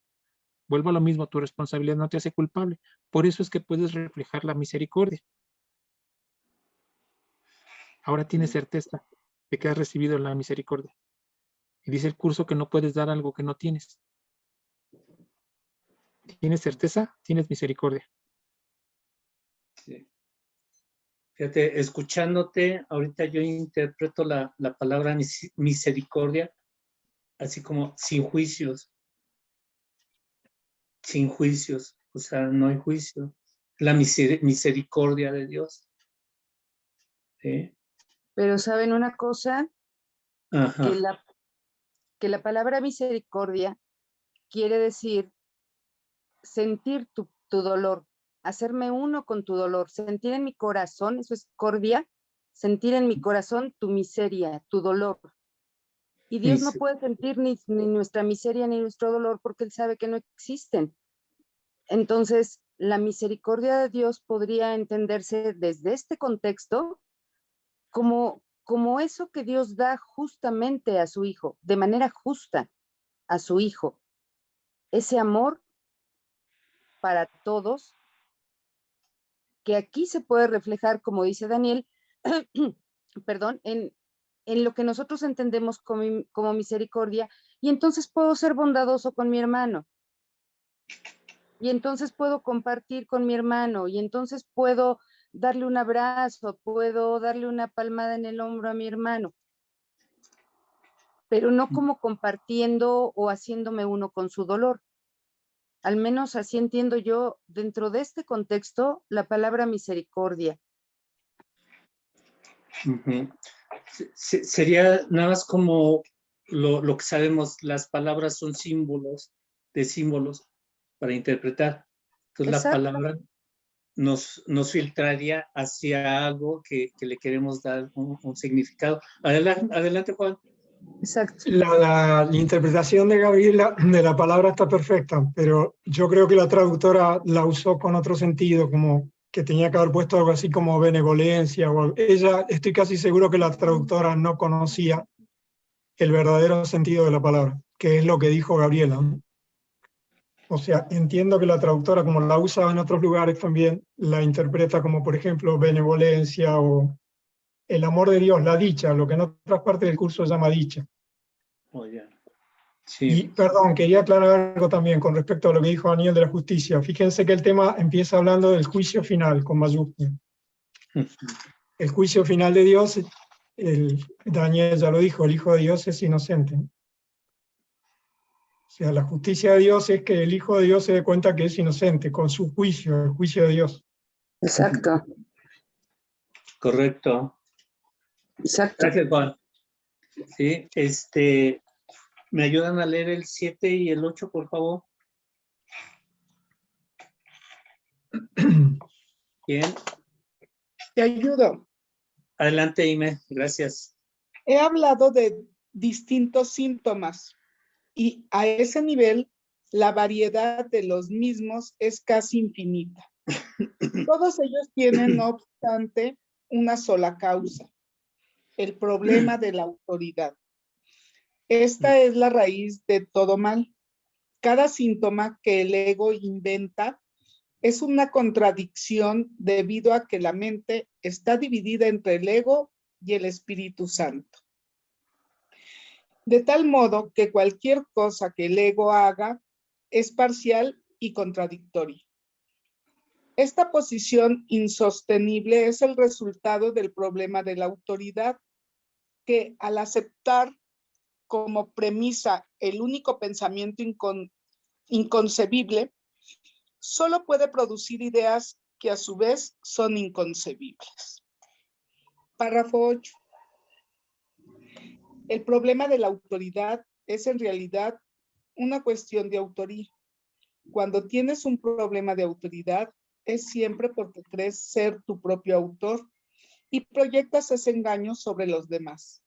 Speaker 3: Vuelvo a lo mismo, tu responsabilidad no te hace culpable. Por eso es que puedes reflejar la misericordia. Ahora tienes certeza de que has recibido la misericordia. Y dice el curso que no puedes dar algo que no tienes. ¿Tienes certeza? Tienes misericordia.
Speaker 1: Sí. Fíjate, escuchándote, ahorita yo interpreto la palabra misericordia así como sin juicios. Sin juicios. O sea, no hay juicio. La misericordia de Dios. ¿Sí?
Speaker 5: Pero ¿saben una cosa?
Speaker 1: Ajá.
Speaker 5: Que la palabra misericordia quiere decir sentir tu dolor, hacerme uno con tu dolor, sentir en mi corazón, eso es cordia, sentir en mi corazón tu miseria, tu dolor. Y Dios no puede sentir ni nuestra miseria ni nuestro dolor porque Él sabe que no existen. Entonces, la misericordia de Dios podría entenderse desde este contexto como eso que Dios da justamente a su Hijo, de manera justa a su Hijo. Ese amor para todos, que aquí se puede reflejar, como dice Daniel, perdón, en lo que nosotros entendemos como misericordia, y entonces puedo ser bondadoso con mi hermano, y entonces puedo compartir con mi hermano, y entonces puedo darle un abrazo, puedo darle una palmada en el hombro a mi hermano, pero no como compartiendo o haciéndome uno con su dolor. Al menos así entiendo yo, dentro de este contexto, la palabra misericordia.
Speaker 1: Uh-huh. Sería nada más como lo que sabemos, las palabras son símbolos para interpretar. Entonces
Speaker 5: Exacto.
Speaker 1: la palabra nos filtraría hacia algo que le queremos dar un significado. Adelante, Juan.
Speaker 5: Exacto.
Speaker 7: La interpretación de Gabriela de la palabra está perfecta, pero yo creo que la traductora la usó con otro sentido, como que tenía que haber puesto algo así como benevolencia. Ella, estoy casi seguro que la traductora no conocía el verdadero sentido de la palabra, que es lo que dijo Gabriela, ¿no? O sea, entiendo que la traductora, como la usa en otros lugares también, la interpreta como, por ejemplo, benevolencia o el amor de Dios, la dicha, lo que en otras partes del curso se llama dicha.
Speaker 1: Oh, yeah. Sí.
Speaker 7: Y, perdón, quería aclarar algo también con respecto a lo que dijo Daniel de la justicia. Fíjense que el tema empieza hablando del juicio final, con mayúscula. El juicio final de Dios, Daniel ya lo dijo, el Hijo de Dios es inocente. O sea, la justicia de Dios es que el Hijo de Dios se dé cuenta que es inocente, con su juicio, el juicio de Dios.
Speaker 5: Exacto.
Speaker 1: Correcto.
Speaker 5: Exacto.
Speaker 1: Gracias, Juan. Sí, ¿me ayudan a leer el 7 y el 8, por favor? Bien.
Speaker 2: Te ayudo.
Speaker 1: Adelante, Ime. Gracias.
Speaker 2: He hablado de distintos síntomas y a ese nivel la variedad de los mismos es casi infinita. Todos ellos tienen, no obstante, una sola causa, el problema de la autoridad. Esta es la raíz de todo mal. Cada síntoma que el ego inventa es una contradicción debido a que la mente está dividida entre el ego y el Espíritu Santo. De tal modo que cualquier cosa que el ego haga es parcial y contradictoria. Esta posición insostenible es el resultado del problema de la autoridad, que al aceptar como premisa el único pensamiento inconcebible, solo puede producir ideas que a su vez son inconcebibles. Párrafo 8. El problema de la autoridad es en realidad una cuestión de autoría. Cuando tienes un problema de autoridad, es siempre porque crees ser tu propio autor y proyectas ese engaño sobre los demás.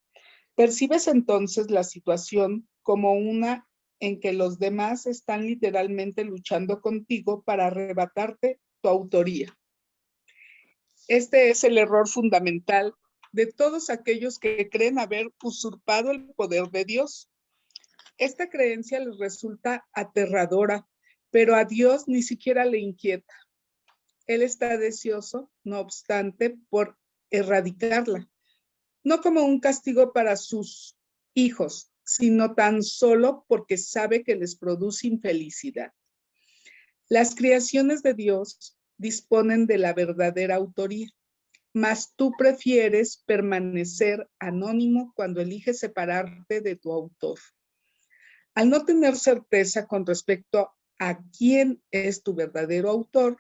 Speaker 2: Percibes entonces la situación como una en que los demás están literalmente luchando contigo para arrebatarte tu autoría. Este es el error fundamental de todos aquellos que creen haber usurpado el poder de Dios. Esta creencia les resulta aterradora, pero a Dios ni siquiera le inquieta. Él está deseoso, no obstante, por erradicarla, no como un castigo para sus hijos, sino tan solo porque sabe que les produce infelicidad. Las creaciones de Dios disponen de la verdadera autoría, mas tú prefieres permanecer anónimo cuando eliges separarte de tu autor. Al no tener certeza con respecto a quién es tu verdadero autor,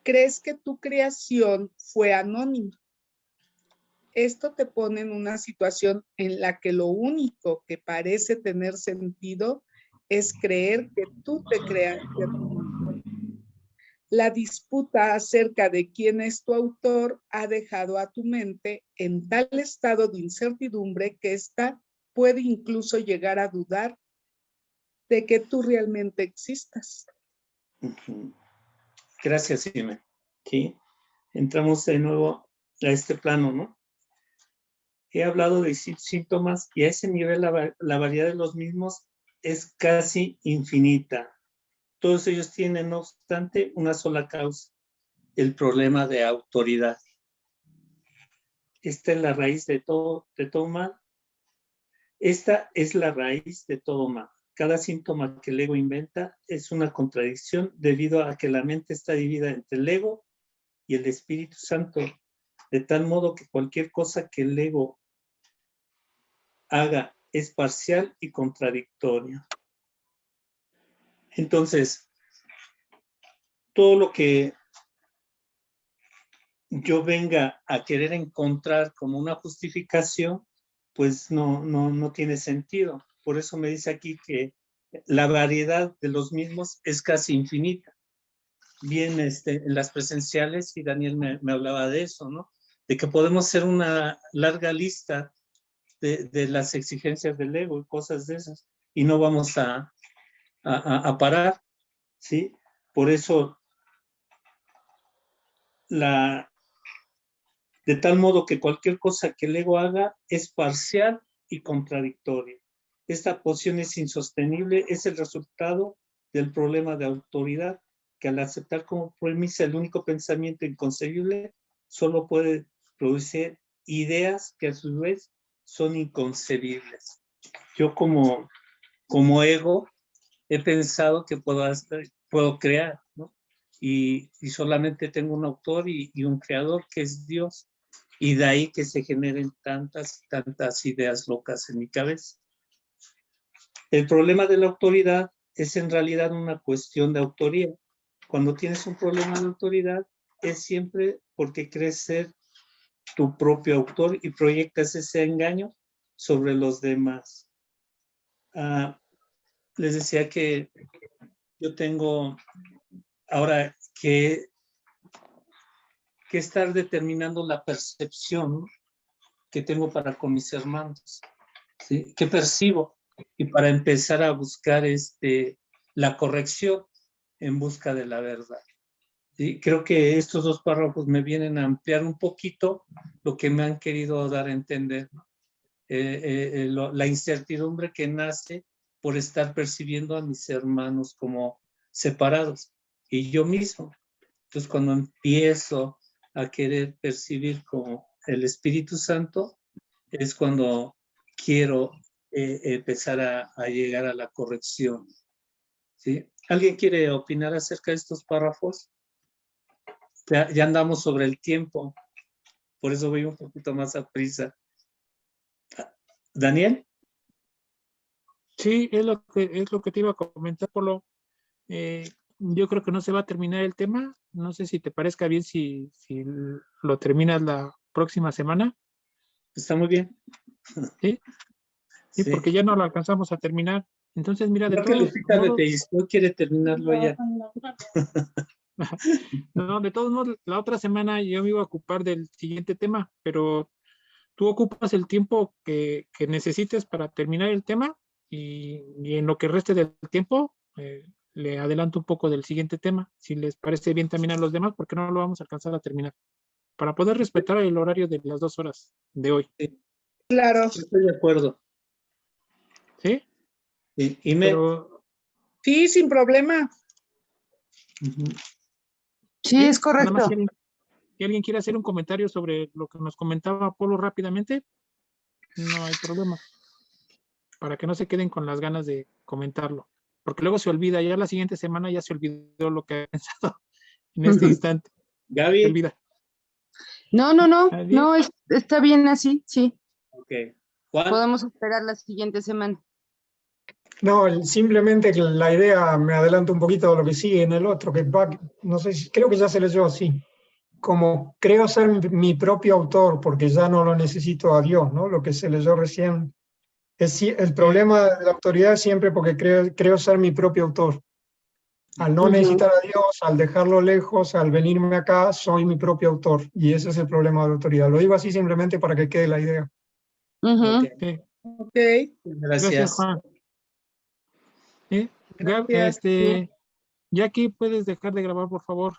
Speaker 2: crees que tu creación fue anónima. Esto te pone en una situación en la que lo único que parece tener sentido es creer que tú te creaste a ti mismo. La disputa acerca de quién es tu autor ha dejado a tu mente en tal estado de incertidumbre que ésta puede incluso llegar a dudar de que tú realmente existas.
Speaker 1: Gracias, Jimé. Sí, entramos de nuevo a este plano, ¿no? He hablado de síntomas y a ese nivel la variedad de los mismos es casi infinita. Todos ellos tienen, no obstante, una sola causa, el problema de autoridad. Esta es la raíz de todo mal. Esta es la raíz de todo mal. Cada síntoma que el ego inventa es una contradicción debido a que la mente está dividida entre el ego y el Espíritu Santo, de tal modo que cualquier cosa que el ego haga es parcial y contradictorio. Entonces, todo lo que yo venga a querer encontrar como una justificación, pues no tiene sentido. Por eso me dice aquí que la variedad de los mismos es casi infinita. Bien, en las presenciales, y Daniel me hablaba de eso, ¿no? De que podemos hacer una larga lista de las exigencias del ego y cosas de esas, y no vamos a parar, ¿sí? Por eso, de tal modo que cualquier cosa que el ego haga es parcial y contradictoria. Esta posición es insostenible, es el resultado del problema de autoridad, que al aceptar como premisa el único pensamiento inconcebible, solo puede producir ideas que a su vez son inconcebibles. Yo como ego he pensado que puedo crear, ¿no? Y solamente tengo un autor y un creador que es Dios. Y de ahí que se generen tantas ideas locas en mi cabeza. El problema de la autoridad es en realidad una cuestión de autoría. Cuando tienes un problema de autoridad, es siempre porque crees ser tu propio autor y proyectas ese engaño sobre los demás. Les decía que yo tengo ahora que estar determinando la percepción que tengo para con mis hermanos, ¿sí? ¿Qué percibo? Y para empezar a buscar la corrección en busca de la verdad. ¿Sí? Creo que estos dos párrafos me vienen a ampliar un poquito lo que me han querido dar a entender, ¿no? La incertidumbre que nace por estar percibiendo a mis hermanos como separados y yo mismo. Entonces, cuando empiezo a querer percibir como el Espíritu Santo, es cuando quiero empezar a llegar a la corrección. ¿Sí? ¿Alguien quiere opinar acerca de estos párrafos? Ya andamos sobre el tiempo, por eso voy un poquito más a prisa. ¿Daniel?
Speaker 3: Sí, es lo que te iba a comentar, Polo. Yo creo que no se va a terminar el tema. No sé si te parezca bien si lo terminas la próxima semana.
Speaker 1: Está muy bien.
Speaker 3: Sí, sí,
Speaker 1: Sí.
Speaker 3: porque ya no lo alcanzamos a terminar. Entonces, mira, de
Speaker 1: Creo que
Speaker 3: todos
Speaker 1: Lupita de
Speaker 3: modos,
Speaker 1: Pellizco quiere terminarlo ya.
Speaker 3: no, de todos modos, la otra semana yo me iba a ocupar del siguiente tema, pero tú ocupas el tiempo que necesites para terminar el tema y en lo que reste del tiempo le adelanto un poco del siguiente tema, si les parece bien también a los demás, porque no lo vamos a alcanzar a terminar, para poder respetar el horario de las 2 horas de hoy.
Speaker 2: Claro.
Speaker 1: Estoy de acuerdo.
Speaker 3: ¿Sí?
Speaker 1: Y
Speaker 3: Pero
Speaker 2: Sí, sin problema.
Speaker 1: Ujú.
Speaker 5: Sí, es
Speaker 3: nada más
Speaker 5: correcto.
Speaker 3: si alguien quiere hacer un comentario sobre lo que nos comentaba Polo rápidamente, no hay problema, para que no se queden con las ganas de comentarlo, porque luego se olvida, ya la siguiente semana ya se olvidó lo que había pensado en este instante, se
Speaker 1: Gaby.
Speaker 3: olvida.
Speaker 5: No, está bien así, sí.
Speaker 1: Ok. Juan.
Speaker 5: Podemos esperar la siguiente semana.
Speaker 7: No, simplemente que la idea me adelanto un poquito de lo que sigue en el otro, que va, no sé, creo que ya se leyó así. Como creo ser mi propio autor, porque ya no lo necesito a Dios, ¿no? Lo que se leyó recién. El problema de la autoridad es siempre porque creo ser mi propio autor. Al no necesitar a Dios, al dejarlo lejos, al venirme acá, soy mi propio autor. Y ese es el problema de la autoridad. Lo digo así simplemente para que quede la idea.
Speaker 5: Ujú.
Speaker 1: Ok.
Speaker 3: Sí,
Speaker 2: Ok,
Speaker 3: gracias,
Speaker 1: Gracias.
Speaker 3: Juan. ¿Sí?
Speaker 2: gracias.
Speaker 3: Jackie, ¿puedes dejar de grabar, por favor?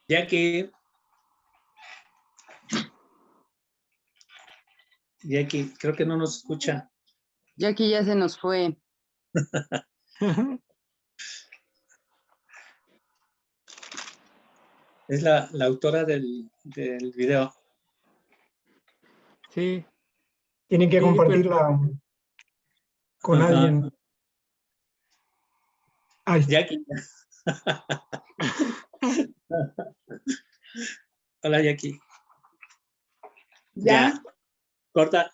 Speaker 1: Jackie, creo que no nos escucha.
Speaker 5: Ya que ya se nos fue.
Speaker 1: Es la autora del video.
Speaker 3: Sí,
Speaker 7: Tienen que
Speaker 3: sí, pero
Speaker 7: compartirla con
Speaker 1: Ajá.
Speaker 7: alguien. Ay,
Speaker 1: Jackie. Hola, Jackie.
Speaker 2: ¿Ya?
Speaker 1: Corta.